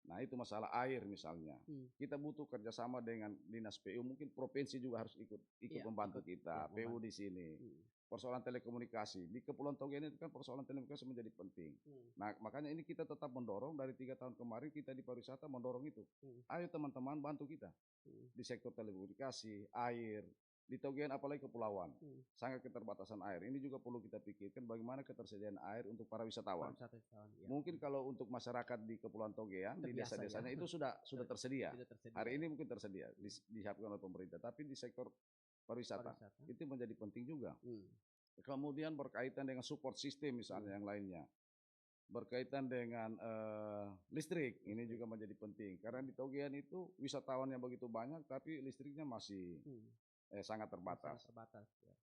Nah itu masalah air misalnya. Kita butuh kerjasama dengan dinas PU, mungkin provinsi juga harus ikut membantu kita. PU di sini. Persoalan telekomunikasi di Kepulauan Togian itu kan persoalan telekomunikasi menjadi penting. Nah makanya ini kita tetap mendorong dari 3 tahun kemarin kita di pariwisata mendorong itu. Ayo teman-teman bantu kita di sektor telekomunikasi, air. Di Togian apalagi kepulauan, sangat keterbatasan air. Ini juga perlu kita pikirkan bagaimana ketersediaan air untuk para wisatawan. Mungkin kalau untuk masyarakat di Kepulauan Togian, di desa-desanya itu sudah tersedia. Hari ini mungkin tersedia, disiapkan oleh pemerintah. Tapi di sektor pariwisata itu menjadi penting juga. Kemudian berkaitan dengan support system misalnya yang lainnya. Berkaitan dengan listrik, ini juga menjadi penting. Karena di Togian itu wisatawannya begitu banyak, tapi listriknya masih sangat terbatas.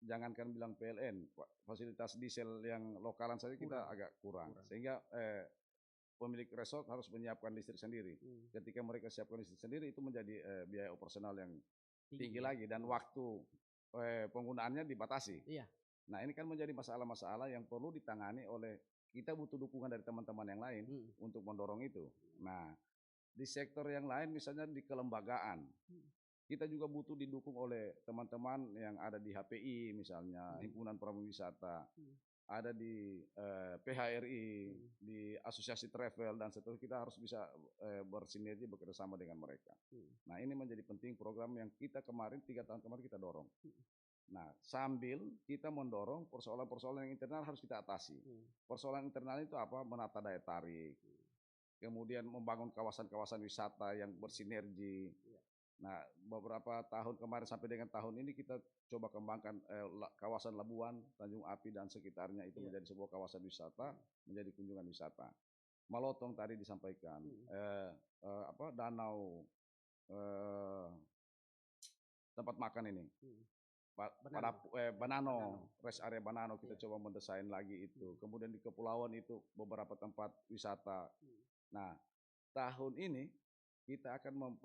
Jangankan bilang PLN, fasilitas diesel yang lokalan saja kita agak kurang. Sehingga pemilik resort harus menyiapkan listrik sendiri. Ketika mereka siapkan listrik sendiri itu menjadi biaya operasional yang tinggi lagi dan waktu penggunaannya dibatasi. Nah ini kan menjadi masalah-masalah yang perlu ditangani oleh kita, butuh dukungan dari teman-teman yang lain untuk mendorong itu. Nah di sektor yang lain misalnya di kelembagaan, kita juga butuh didukung oleh teman-teman yang ada di HPI misalnya, Himpunan Pramuwisata, ada di PHRI, di Asosiasi Travel, dan seterusnya. Kita harus bisa bersinergi bekerjasama dengan mereka. Nah ini menjadi penting program yang kita 3 tahun kemarin kita dorong. Nah sambil kita mendorong persoalan-persoalan yang internal harus kita atasi. Persoalan internal itu apa? Menata daya tarik, kemudian membangun kawasan-kawasan wisata yang bersinergi. Nah, beberapa tahun kemarin sampai dengan tahun ini kita coba kembangkan kawasan Labuan, Tanjung Api dan sekitarnya itu menjadi sebuah kawasan wisata, menjadi kunjungan wisata. Malotong tadi disampaikan, danau tempat makan ini, Banano, rest area Banano kita coba mendesain lagi itu. Kemudian di kepulauan itu beberapa tempat wisata. Nah, tahun ini kita akan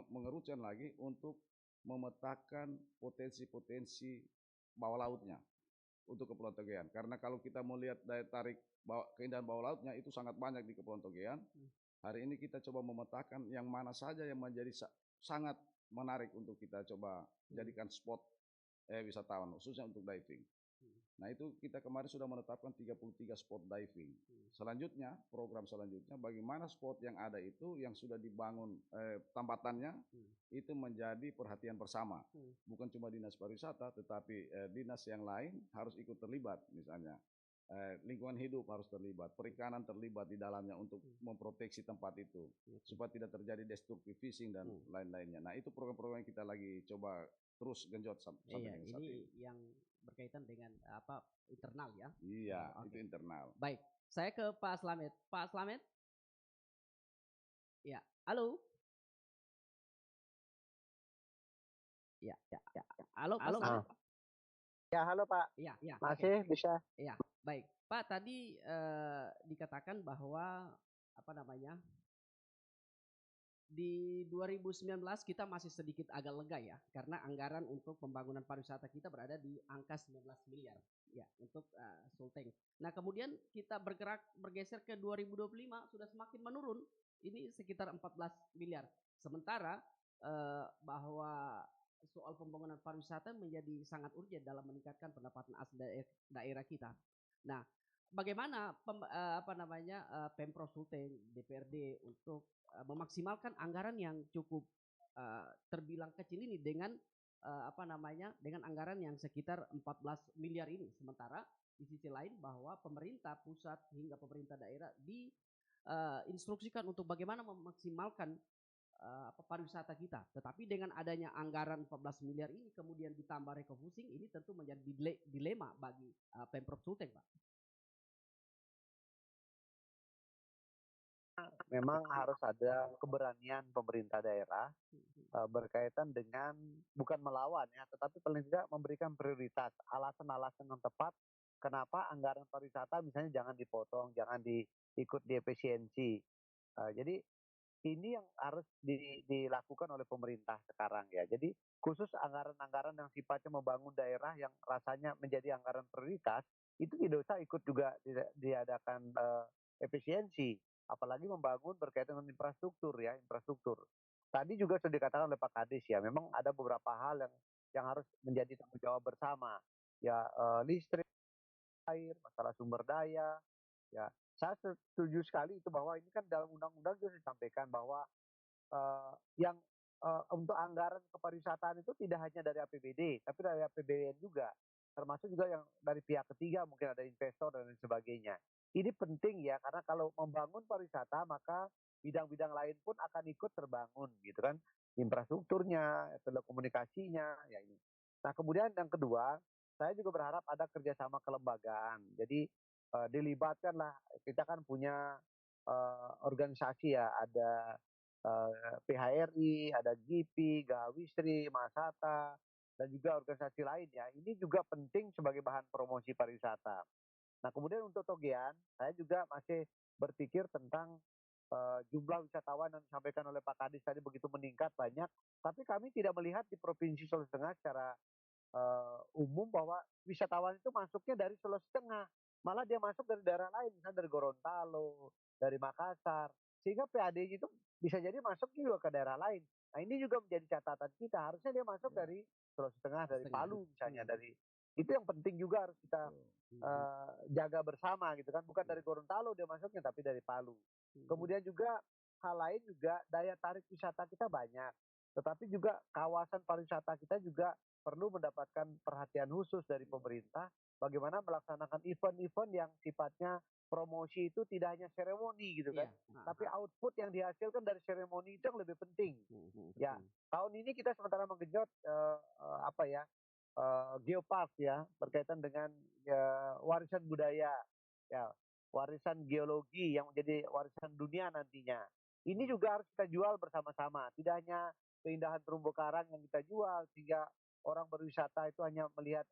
mengerucutkan lagi untuk memetakan potensi-potensi bawah lautnya untuk Kepulauan Togian. Karena kalau kita melihat daya tarik keindahan bawah lautnya itu sangat banyak di Kepulauan Togian. Hari ini kita coba memetakan yang mana saja yang menjadi sangat menarik untuk kita coba jadikan spot wisatawan, khususnya untuk diving. Nah itu kita kemarin sudah menetapkan 33 spot diving. Selanjutnya, program selanjutnya bagaimana spot yang ada itu yang sudah dibangun tambatannya itu menjadi perhatian bersama. Bukan cuma dinas pariwisata, tetapi dinas yang lain harus ikut terlibat. Misalnya lingkungan hidup harus terlibat, perikanan terlibat di dalamnya untuk memproteksi tempat itu supaya tidak terjadi destructive fishing dan lain-lainnya. Nah itu program-program yang kita lagi coba terus genjot sampai dengan saat ini. Yang berkaitan dengan internal ya? Iya, itu internal. Baik, saya ke Pak Slamet. Pak Slamet? Ya, halo. Ya. Halo Pak Slamet. Ya, halo Pak. Iya. Masih bisa. Iya, baik. Pak tadi dikatakan bahwa di 2019 kita masih sedikit agak lega ya, karena anggaran untuk pembangunan pariwisata kita berada di angka 19 miliar ya untuk Sulteng. Nah kemudian kita bergeser ke 2025 sudah semakin menurun, ini sekitar 14 miliar. Sementara bahwa soal pembangunan pariwisata menjadi sangat urgent dalam meningkatkan pendapatan asli daerah kita. Nah bagaimana Pemprov Sulteng, DPRD untuk memaksimalkan anggaran yang cukup terbilang kecil ini dengan dengan anggaran yang sekitar 14 miliar ini. Sementara di sisi lain bahwa pemerintah pusat hingga pemerintah daerah diinstruksikan untuk bagaimana memaksimalkan pariwisata kita. Tetapi dengan adanya anggaran 14 miliar ini kemudian ditambah refocusing, ini tentu menjadi dilema bagi Pemprov Sulteng, Pak. Memang harus ada keberanian pemerintah daerah berkaitan dengan bukan melawan ya, tetapi paling tidak memberikan prioritas, alasan-alasan yang tepat kenapa anggaran pariwisata misalnya jangan dipotong, jangan diikut diefisiensi. Jadi ini yang harus dilakukan oleh pemerintah sekarang ya. Jadi khusus anggaran-anggaran yang sifatnya membangun daerah yang rasanya menjadi anggaran prioritas, itu tidak usah ikut juga diadakan efisiensi. Apalagi membangun berkaitan dengan infrastruktur ya, infrastruktur. Tadi juga sudah dikatakan oleh Pak Kadis ya, memang ada beberapa hal yang harus menjadi tanggung jawab bersama. Ya listrik, air, masalah sumber daya, ya. Saya setuju sekali itu bahwa ini kan dalam undang-undang juga disampaikan bahwa yang untuk anggaran kepariwisataan itu tidak hanya dari APBD, tapi dari APBN juga, termasuk juga yang dari pihak ketiga, mungkin ada investor dan lain sebagainya. Ini penting ya, karena kalau membangun pariwisata maka bidang-bidang lain pun akan ikut terbangun gitu kan, infrastrukturnya, telekomunikasinya, ya ini. Nah kemudian yang kedua, saya juga berharap ada kerjasama kelembagaan. Jadi dilibatkanlah, kita kan punya organisasi ya, ada PHRI, ada GIPI, Gawisri, Masata, dan juga organisasi lain ya. Ini juga penting sebagai bahan promosi pariwisata. Nah kemudian untuk Togean, saya juga masih berpikir tentang jumlah wisatawan yang disampaikan oleh Pak Kadis tadi begitu meningkat banyak, tapi kami tidak melihat di Provinsi Sulawesi Tengah secara umum bahwa wisatawan itu masuknya dari Sulawesi Tengah, malah dia masuk dari daerah lain, misalnya dari Gorontalo, dari Makassar, sehingga PAD itu bisa jadi masuk juga ke daerah lain. Nah ini juga menjadi catatan kita, harusnya dia masuk dari Sulawesi Tengah, dari Palu misalnya, dari itu yang penting juga harus kita jaga bersama gitu kan, bukan dari Gorontalo dia masuknya, tapi dari Palu. Kemudian juga hal lain juga daya tarik wisata kita banyak, tetapi juga kawasan pariwisata kita juga perlu mendapatkan perhatian khusus dari pemerintah bagaimana melaksanakan event-event yang sifatnya promosi itu tidak hanya seremoni gitu kan, tapi output yang dihasilkan dari seremoni itu yang lebih penting. Ya, tahun ini kita sementara menggenjot geopark ya, berkaitan dengan warisan budaya, ya, warisan geologi yang menjadi warisan dunia nantinya. Ini juga harus kita jual bersama-sama, tidak hanya keindahan terumbu karang yang kita jual sehingga orang berwisata itu hanya melihat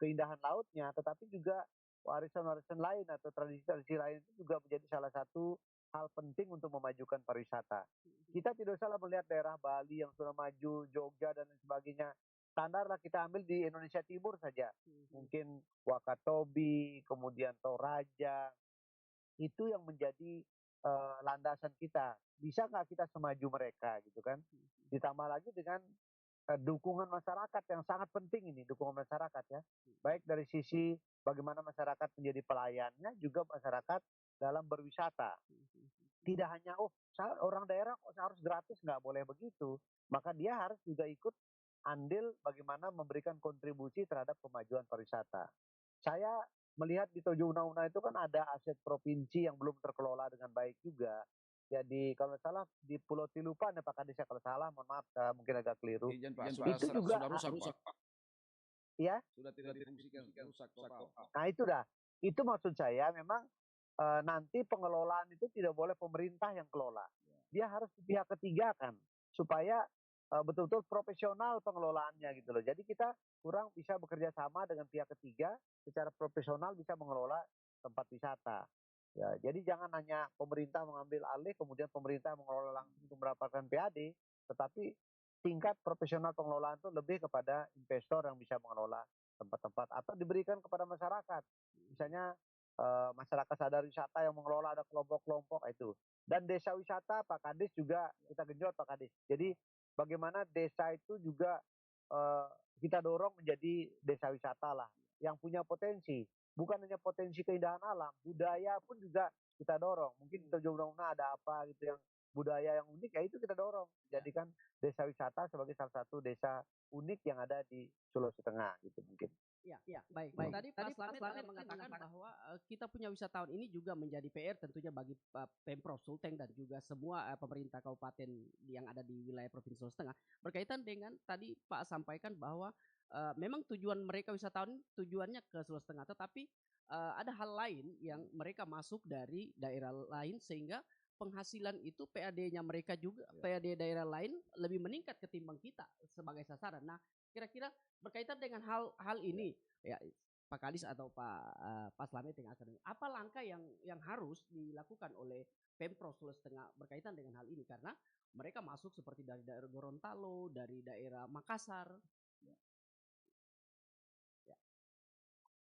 keindahan lautnya, tetapi juga warisan-warisan lain atau tradisi-tradisi lain itu juga menjadi salah satu hal penting untuk memajukan pariwisata. Kita tidak usah melihat daerah Bali yang sudah maju, Jogja dan lain sebagainya. Standarlah kita ambil di Indonesia Timur saja. Mungkin Wakatobi, kemudian Toraja, itu yang menjadi landasan kita. Bisa nggak kita semaju mereka gitu kan? Ditambah lagi dengan dukungan masyarakat yang sangat penting ini, dukungan masyarakat ya. Baik dari sisi bagaimana masyarakat menjadi pelayannya, juga masyarakat dalam berwisata. Tidak hanya, orang daerah kok harus gratis, nggak boleh begitu. Maka dia harus juga ikut andil bagaimana memberikan kontribusi terhadap kemajuan pariwisata. Saya melihat di Tojo Una-Una itu kan ada aset provinsi yang belum terkelola dengan baik juga. Jadi kalau salah di Pulau Tilupan ya Pak Kadis, kalau salah mohon maaf mungkin agak keliru. Itu juga sudah rusak, Pak. Ya. Sudah tidak difungsikan, rusak total. Nah itu dah. Itu maksud saya memang nanti pengelolaan itu tidak boleh pemerintah yang kelola. Dia harus pihak ketiga kan, supaya betul-betul profesional pengelolaannya gitu loh. Jadi kita kurang bisa bekerja sama dengan pihak ketiga secara profesional bisa mengelola tempat wisata. Ya, jadi jangan hanya pemerintah mengambil alih, kemudian pemerintah mengelola langsung untuk mendapatkan PAD, tetapi tingkat profesional pengelolaan itu lebih kepada investor yang bisa mengelola tempat-tempat atau diberikan kepada masyarakat. Misalnya masyarakat sadar wisata yang mengelola, ada kelompok-kelompok itu. Dan desa wisata Pak Kadis juga kita genjot Pak Kadis. Jadi bagaimana desa itu juga kita dorong menjadi desa wisata lah yang punya potensi. Bukan hanya potensi keindahan alam, budaya pun juga kita dorong. Mungkin di Tojo Una ada apa gitu yang budaya yang unik, ya itu kita dorong. Jadikan desa wisata sebagai salah satu desa unik yang ada di Sulawesi Tengah gitu mungkin. Ya, baik. Tadi Pak Slamet mengatakan bahwa kita punya wisatawan ini juga menjadi PR tentunya bagi Pemprov Sulteng dan juga semua pemerintah kabupaten yang ada di wilayah Provinsi Sulawesi Tengah. Berkaitan dengan tadi Pak sampaikan bahwa memang tujuan mereka wisatawan tujuannya ke Sulawesi Tengah, tetapi ada hal lain yang mereka masuk dari daerah lain sehingga penghasilan itu PAD-nya mereka juga, PAD daerah lain lebih meningkat ketimbang kita sebagai sasaran. Nah, kira-kira berkaitan dengan hal ini ya Pak Kadis atau Pak Slamet yang akan, apa langkah yang harus dilakukan oleh Pemprov Sulawesi Tengah berkaitan dengan hal ini, karena mereka masuk seperti dari daerah Gorontalo, dari daerah Makassar. Ya.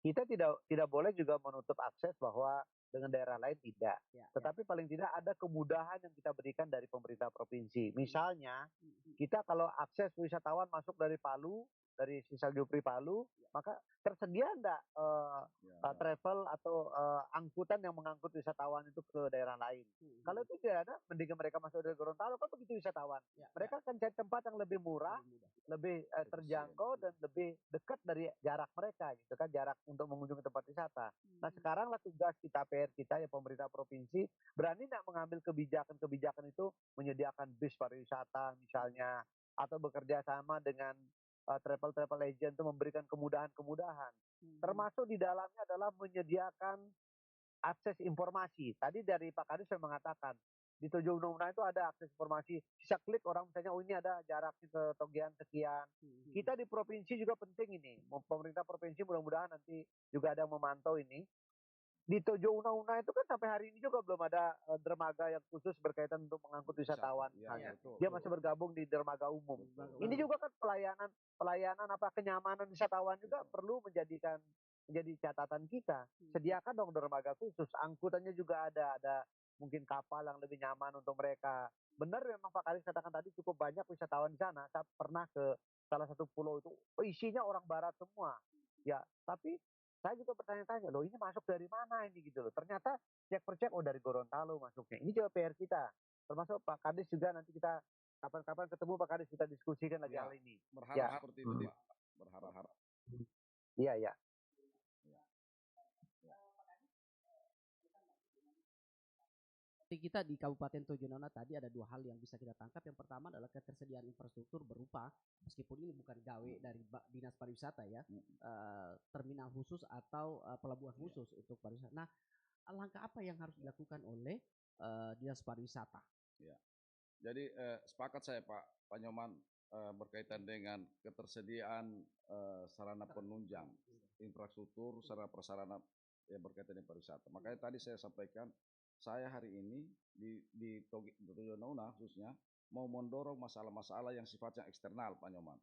Kita tidak boleh juga menutup akses bahwa dengan daerah lain tidak. Tetapi paling tidak ada kemudahan yang kita berikan dari pemerintah provinsi. Misalnya kita kalau akses wisatawan masuk dari Palu, dari Sisa Jupri Palu, maka tersedia enggak travel atau angkutan yang mengangkut wisatawan itu ke daerah lain. Kalau itu tidak ada, mending mereka masuk dari Gorontalo, kan begitu wisatawan. Mereka akan cari tempat yang lebih murah, lebih terjangkau dan lebih dekat dari jarak mereka gitu kan, jarak untuk mengunjungi tempat wisata. Nah sekaranglah tugas kita, PR kita ya pemerintah provinsi, berani nggak mengambil kebijakan itu, menyediakan bis pariwisata misalnya, atau bekerja sama dengan travel agent itu memberikan kemudahan-kemudahan. Termasuk di dalamnya adalah menyediakan akses informasi. Tadi dari Pak Kadis saya mengatakan, di Tojo Una itu ada akses informasi, bisa klik orang misalnya, oh ini ada jarak ke Togian sekian. Kita di provinsi juga penting ini, pemerintah provinsi mudah-mudahan nanti juga ada yang memantau ini. Di Tojo Una itu kan sampai hari ini juga belum ada dermaga yang khusus berkaitan untuk mengangkut wisatawan. Dia masih bergabung di dermaga umum. Ini juga kan pelayanan kenyamanan wisatawan juga perlu menjadi catatan kita. Sediakan dong dermaga khusus, angkutannya juga ada mungkin kapal yang lebih nyaman untuk mereka. Benar memang Pak Kadis katakan tadi, cukup banyak wisatawan di sana. Saya pernah ke salah satu pulau itu, isinya orang barat semua. Ya, tapi saya juga bertanya-tanya, loh ini masuk dari mana ini gitu loh. Ternyata cek per cek, oh dari Gorontalo masuknya. Ini juga PR kita. Termasuk Pak Kadis juga, nanti kita kapan-kapan ketemu Pak Kadis, kita diskusikan lagi hal ini. Berharap seperti itu, Pak. Berharap. Iya. Kita di Kabupaten Tojo Una tadi ada dua hal yang bisa kita tangkap. Yang pertama adalah ketersediaan infrastruktur berupa, meskipun ini bukan gawe dari Dinas Pariwisata ya, terminal khusus atau pelabuhan khusus untuk pariwisata. Nah, langkah apa yang harus dilakukan oleh Dinas Pariwisata? Ya. Jadi sepakat saya Pak Nyoman berkaitan dengan ketersediaan sarana penunjang, infrastruktur, sarana prasarana yang berkaitan dengan pariwisata. Makanya tadi saya sampaikan, saya hari ini di Tojo Una khususnya mau mendorong masalah-masalah yang sifatnya eksternal, Pak Nyoman.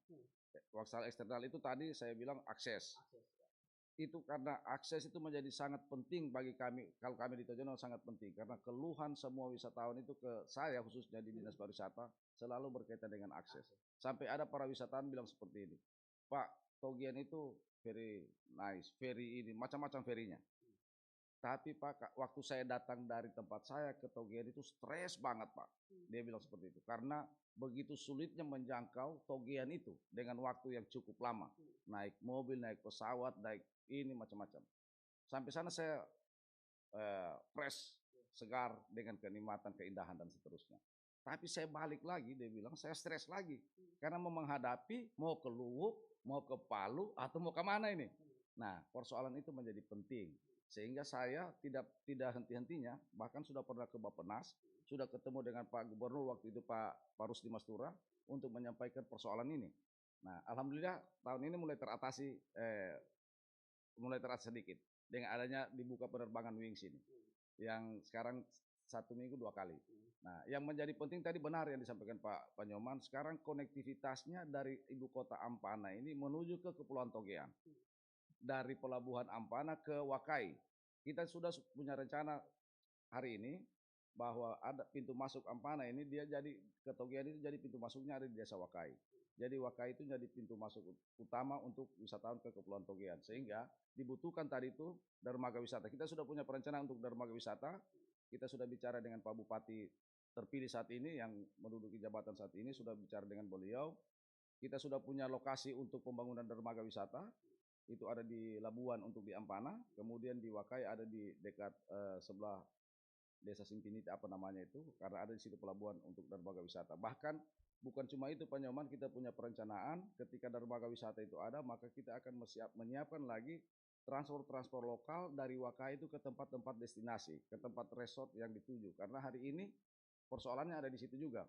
Masalah eksternal itu tadi saya bilang akses. Itu karena akses itu menjadi sangat penting bagi kami, kalau kami di Tojo Una sangat penting, karena keluhan semua wisatawan itu ke saya khususnya di Dinas Pariwisata selalu berkaitan dengan akses. Sampai ada para wisatawan bilang seperti ini, Pak, Togian itu very nice, very ini, macam-macam verinya. Tapi Pak, waktu saya datang dari tempat saya ke Togian itu stres banget Pak. Dia bilang seperti itu. Karena begitu sulitnya menjangkau Togian itu dengan waktu yang cukup lama. Naik mobil, naik pesawat, naik ini macam-macam. Sampai sana saya fresh, segar dengan kenikmatan, keindahan dan seterusnya. Tapi saya balik lagi, dia bilang saya stres lagi. Karena mau menghadapi, mau ke Luwuk, mau ke Palu, atau mau ke mana ini. Nah, persoalan itu menjadi penting. Sehingga saya tidak henti-hentinya, bahkan sudah pernah ke Bappenas, sudah ketemu dengan Pak Gubernur waktu itu Pak Rusdi Mastura untuk menyampaikan persoalan ini. Nah, alhamdulillah tahun ini mulai teratasi sedikit dengan adanya dibuka penerbangan Wings ini, yang sekarang 1 minggu 2 kali. Nah, yang menjadi penting tadi benar yang disampaikan Pak Nyoman, sekarang konektivitasnya dari ibu kota Ampana ini menuju ke Kepulauan Togean. Dari pelabuhan Ampana ke Wakai. Kita sudah punya rencana hari ini bahwa ada pintu masuk Ampana ini, dia jadi ke Togian itu jadi pintu masuknya ada di Desa Wakai. Jadi Wakai itu jadi pintu masuk utama untuk wisatawan ke Kepulauan Togian. Sehingga dibutuhkan tadi itu dermaga wisata. Kita sudah punya perencanaan untuk dermaga wisata. Kita sudah bicara dengan Pak Bupati terpilih saat ini yang menduduki jabatan saat ini, sudah bicara dengan beliau. Kita sudah punya lokasi untuk pembangunan dermaga wisata. Itu ada di Labuan untuk di Ampana, kemudian di Wakai ada di dekat sebelah Desa Simpiniti apa namanya itu, karena ada di situ pelabuhan untuk dermaga wisata. Bahkan bukan cuma itu Pak Nyoman, kita punya perencanaan ketika dermaga wisata itu ada, maka kita akan menyiapkan lagi transfer lokal dari Wakai itu ke tempat-tempat destinasi, ke tempat resort yang dituju. Karena hari ini persoalannya ada di situ juga.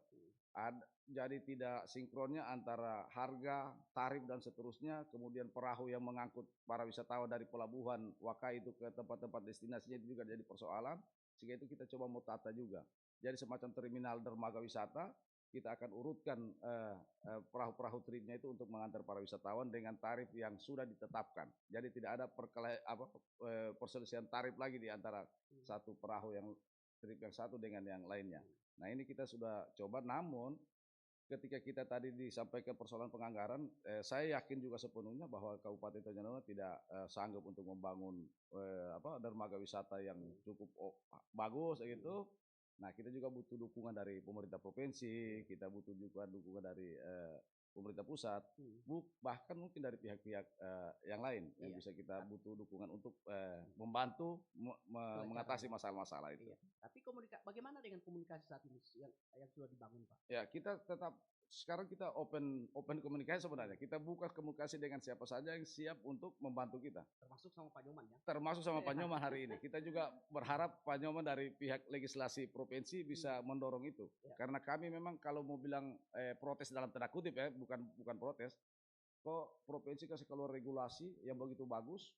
jadi tidak sinkronnya antara harga, tarif dan seterusnya, kemudian perahu yang mengangkut para wisatawan dari pelabuhan Wakai itu ke tempat-tempat destinasinya itu juga jadi persoalan, sehingga itu kita coba mau tata juga. Jadi semacam terminal dermaga wisata, kita akan urutkan perahu-perahu tripnya itu untuk mengantar para wisatawan dengan tarif yang sudah ditetapkan. Jadi tidak ada perselisihan tarif lagi di antara satu perahu yang trip yang satu dengan yang lainnya. Nah ini kita sudah coba, namun ketika kita tadi disampaikan persoalan penganggaran, saya yakin juga sepenuhnya bahwa Kabupaten Toja Nauna tidak sanggup untuk membangun dermaga wisata yang cukup bagus gitu. Nah kita juga butuh dukungan dari pemerintah provinsi, kita butuh juga dukungan dari pemerintah pusat, bahkan mungkin dari pihak-pihak yang lain yang bisa kita butuh dukungan untuk membantu mengatasi masalah-masalah itu. Iya. Tapi bagaimana dengan komunikasi saat ini yang sudah dibangun, Pak? Ya kita tetap sekarang kita open komunikasi sebenarnya. Kita buka komunikasi dengan siapa saja yang siap untuk membantu kita. Termasuk sama Pak Nyoman ya? Termasuk sama Pak Nyoman hari ini. Kita juga berharap Pak Nyoman dari pihak legislasi provinsi bisa mendorong itu. Karena kami memang kalau mau bilang protes dalam tanda kutip ya, bukan protes. Kok provinsi kasih keluar regulasi yang begitu bagus,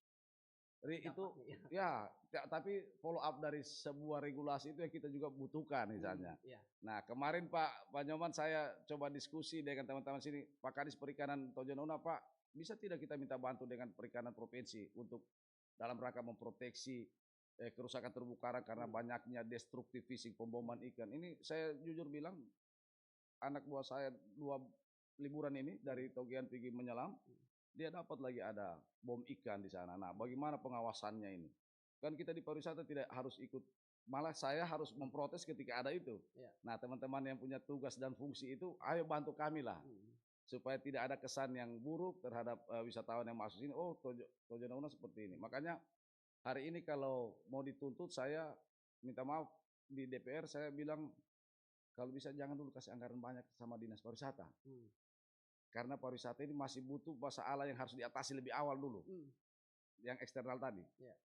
itu ya, tapi follow up dari sebuah regulasi itu yang kita juga butuhkan misalnya. Nah kemarin Pak Nyoman saya coba diskusi dengan teman-teman sini, Pak Kadis Perikanan Toja Nauna, Pak bisa tidak kita minta bantu dengan perikanan provinsi untuk dalam rangka memproteksi kerusakan terumbu karang karena banyaknya destructive fishing, pemboman ikan. Ini saya jujur bilang, anak buah saya 2 liburan ini dari Togean pergi menyelam, dia dapat lagi ada bom ikan di sana. Nah, bagaimana pengawasannya ini? Kan kita di pariwisata tidak harus ikut, malah saya harus memprotes ketika ada itu. Nah, teman-teman yang punya tugas dan fungsi itu, ayo bantu kami lah, supaya tidak ada kesan yang buruk terhadap wisatawan yang masuk sini. Oh, Toja Nauna seperti ini. Makanya hari ini kalau mau dituntut, saya minta maaf di DPR, saya bilang kalau bisa jangan dulu kasih anggaran banyak sama dinas pariwisata. Karena pariwisata ini masih butuh masalah yang harus diatasi lebih awal dulu. Yang eksternal tadi.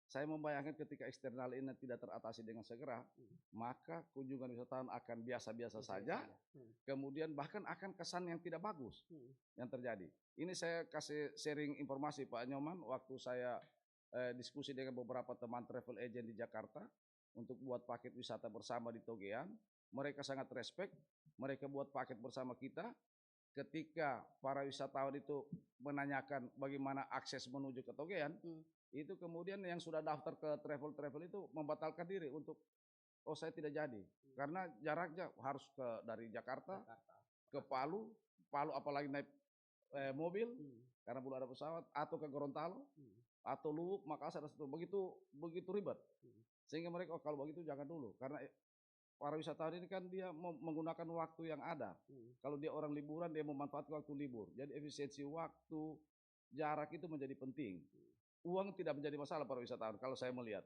Saya membayangkan ketika eksternal ini tidak teratasi dengan segera, maka kunjungan wisatawan akan biasa-biasa saja. Kemudian bahkan akan kesan yang tidak bagus yang terjadi. Ini saya kasih sharing informasi Pak Nyoman, waktu saya diskusi dengan beberapa teman travel agent di Jakarta untuk buat paket wisata bersama di Togean. Mereka sangat respect, mereka buat paket bersama kita. Ketika para wisatawan itu menanyakan bagaimana akses menuju ke Togean, itu kemudian yang sudah daftar ke travel itu membatalkan diri untuk, oh saya tidak jadi, karena jaraknya harus dari Jakarta ke Palu apalagi naik mobil, karena belum ada pesawat, atau ke Gorontalo, atau Luwuk, Makassar, begitu ribet. Sehingga mereka, oh kalau begitu jangan dulu, karena para wisatawan ini kan dia menggunakan waktu yang ada. Kalau dia orang liburan, dia memanfaatkan waktu libur. Jadi efisiensi waktu, jarak itu menjadi penting. Uang tidak menjadi masalah para wisatawan kalau saya melihat.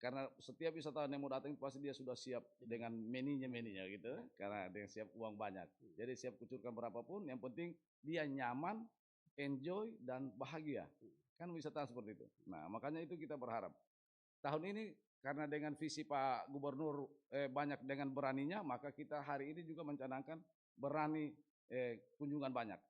Karena setiap wisatawan yang mau datang pasti dia sudah siap dengan meninya gitu. Karena dia siap uang banyak. Jadi siap kucurkan berapapun, yang penting dia nyaman, enjoy, dan bahagia. Kan wisatawan seperti itu. Nah makanya itu kita berharap. Tahun ini karena dengan visi Pak Gubernur banyak dengan beraninya, maka kita hari ini juga mencanangkan berani kunjungan banyak.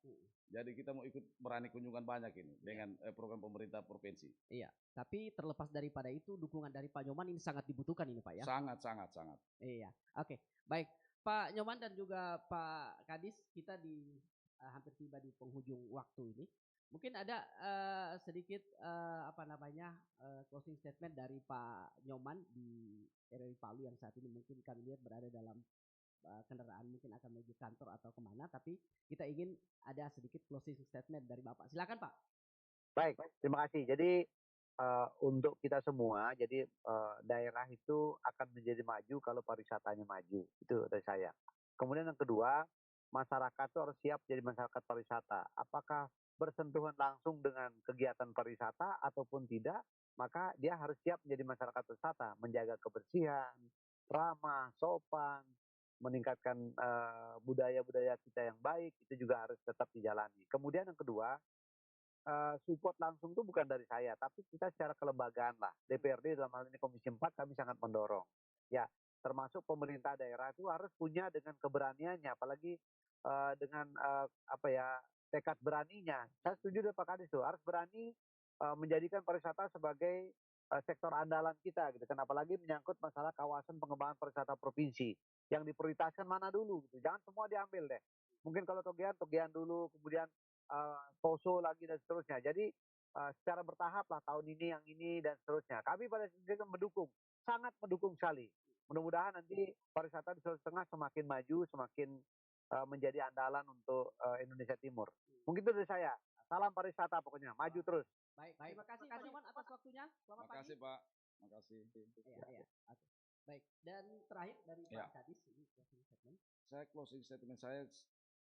Jadi kita mau ikut berani kunjungan banyak ini dengan program pemerintah provinsi. Iya, tapi terlepas daripada itu dukungan dari Pak Nyoman ini sangat dibutuhkan ini Pak ya? Sangat. Iya, oke. Baik, Pak Nyoman dan juga Pak Kadis, kita hampir tiba di penghujung waktu ini. Mungkin ada sedikit closing statement dari Pak Nyoman di RRI Palu yang saat ini mungkin kami lihat berada dalam kendaraan mungkin akan menuju kantor atau kemana, tapi kita ingin ada sedikit closing statement dari Bapak. Silakan Pak. Baik, terima kasih. Jadi untuk kita semua, jadi daerah itu akan menjadi maju kalau pariwisatanya maju. Itu dari saya. Kemudian yang kedua, masyarakat itu harus siap jadi masyarakat pariwisata. Apakah bersentuhan langsung dengan kegiatan pariwisata ataupun tidak, maka dia harus siap menjadi masyarakat wisata, menjaga kebersihan, ramah, sopan, meningkatkan budaya-budaya kita yang baik, itu juga harus tetap dijalani. Kemudian yang kedua, support langsung itu bukan dari saya, tapi kita secara kelembagaan lah. DPRD dalam hal ini Komisi 4 kami sangat mendorong. Ya, termasuk pemerintah daerah itu harus punya dengan keberaniannya, apalagi dengan tekad beraninya. Saya setuju dengan Pak Kadis tuh, harus berani menjadikan pariwisata sebagai sektor andalan kita gitu kan, apalagi menyangkut masalah kawasan pengembangan pariwisata provinsi yang diprioritaskan mana dulu gitu. Jangan semua diambil deh. Mungkin kalau Togean dulu, kemudian Poso lagi dan seterusnya. Jadi secara bertahap lah, tahun ini yang ini dan seterusnya. Kami pada sisi mendukung, sangat mendukung sekali. Mudah-mudahan nanti pariwisata di Sulawesi Tengah semakin maju, semakin menjadi andalan untuk Indonesia Timur. Mungkin itu dari saya. Salam pariwisata pokoknya, maju terus. Baik, terima kasih Pak Nyoman atas waktunya. Selamat pagi. Makasih Pak, makasih. Iya. Oke. Baik, dan terakhir dari Ya. Pak Kadis ini closing statement. Saya closing statement saya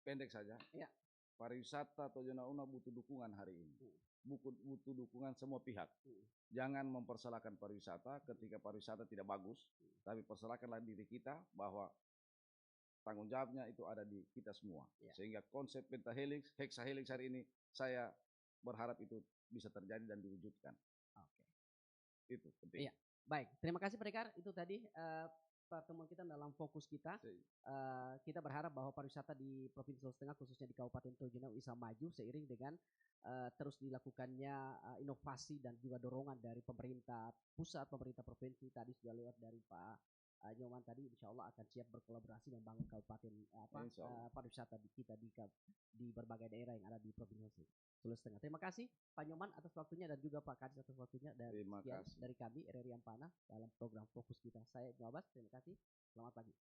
pendek saja. Iya. Pariwisata Tojo Una butuh dukungan hari ini. Butuh dukungan semua pihak. Hmm. Jangan mempersalahkan pariwisata ketika pariwisata tidak bagus, tapi persalahkanlah diri kita bahwa tanggung jawabnya itu ada di kita semua. Ya. Sehingga konsep pentahelix, hexahelix hari ini saya berharap itu bisa terjadi dan diwujudkan. Oke. Itu penting. Iya. Baik, terima kasih Pendekar. Itu tadi pertemuan kita dalam fokus kita. Kita berharap bahwa pariwisata di Provinsi Sulawesi Tengah khususnya di Kabupaten Tojo Una bisa maju seiring dengan terus dilakukannya inovasi dan juga dorongan dari pemerintah pusat, pemerintah provinsi, tadi sudah lewat dari Pak Nyoman tadi, insya Allah akan siap berkolaborasi membangun kabupaten pariwisata kita di berbagai daerah yang ada di Provinsi Sulawesi Tengah. Terima kasih Pak Nyoman atas waktunya dan juga Pak Kadis atas waktunya, dan Terima kasih dari kami RRI Ampana dalam program fokus kita. Saya Ibnu Abbas, terima kasih. Selamat pagi.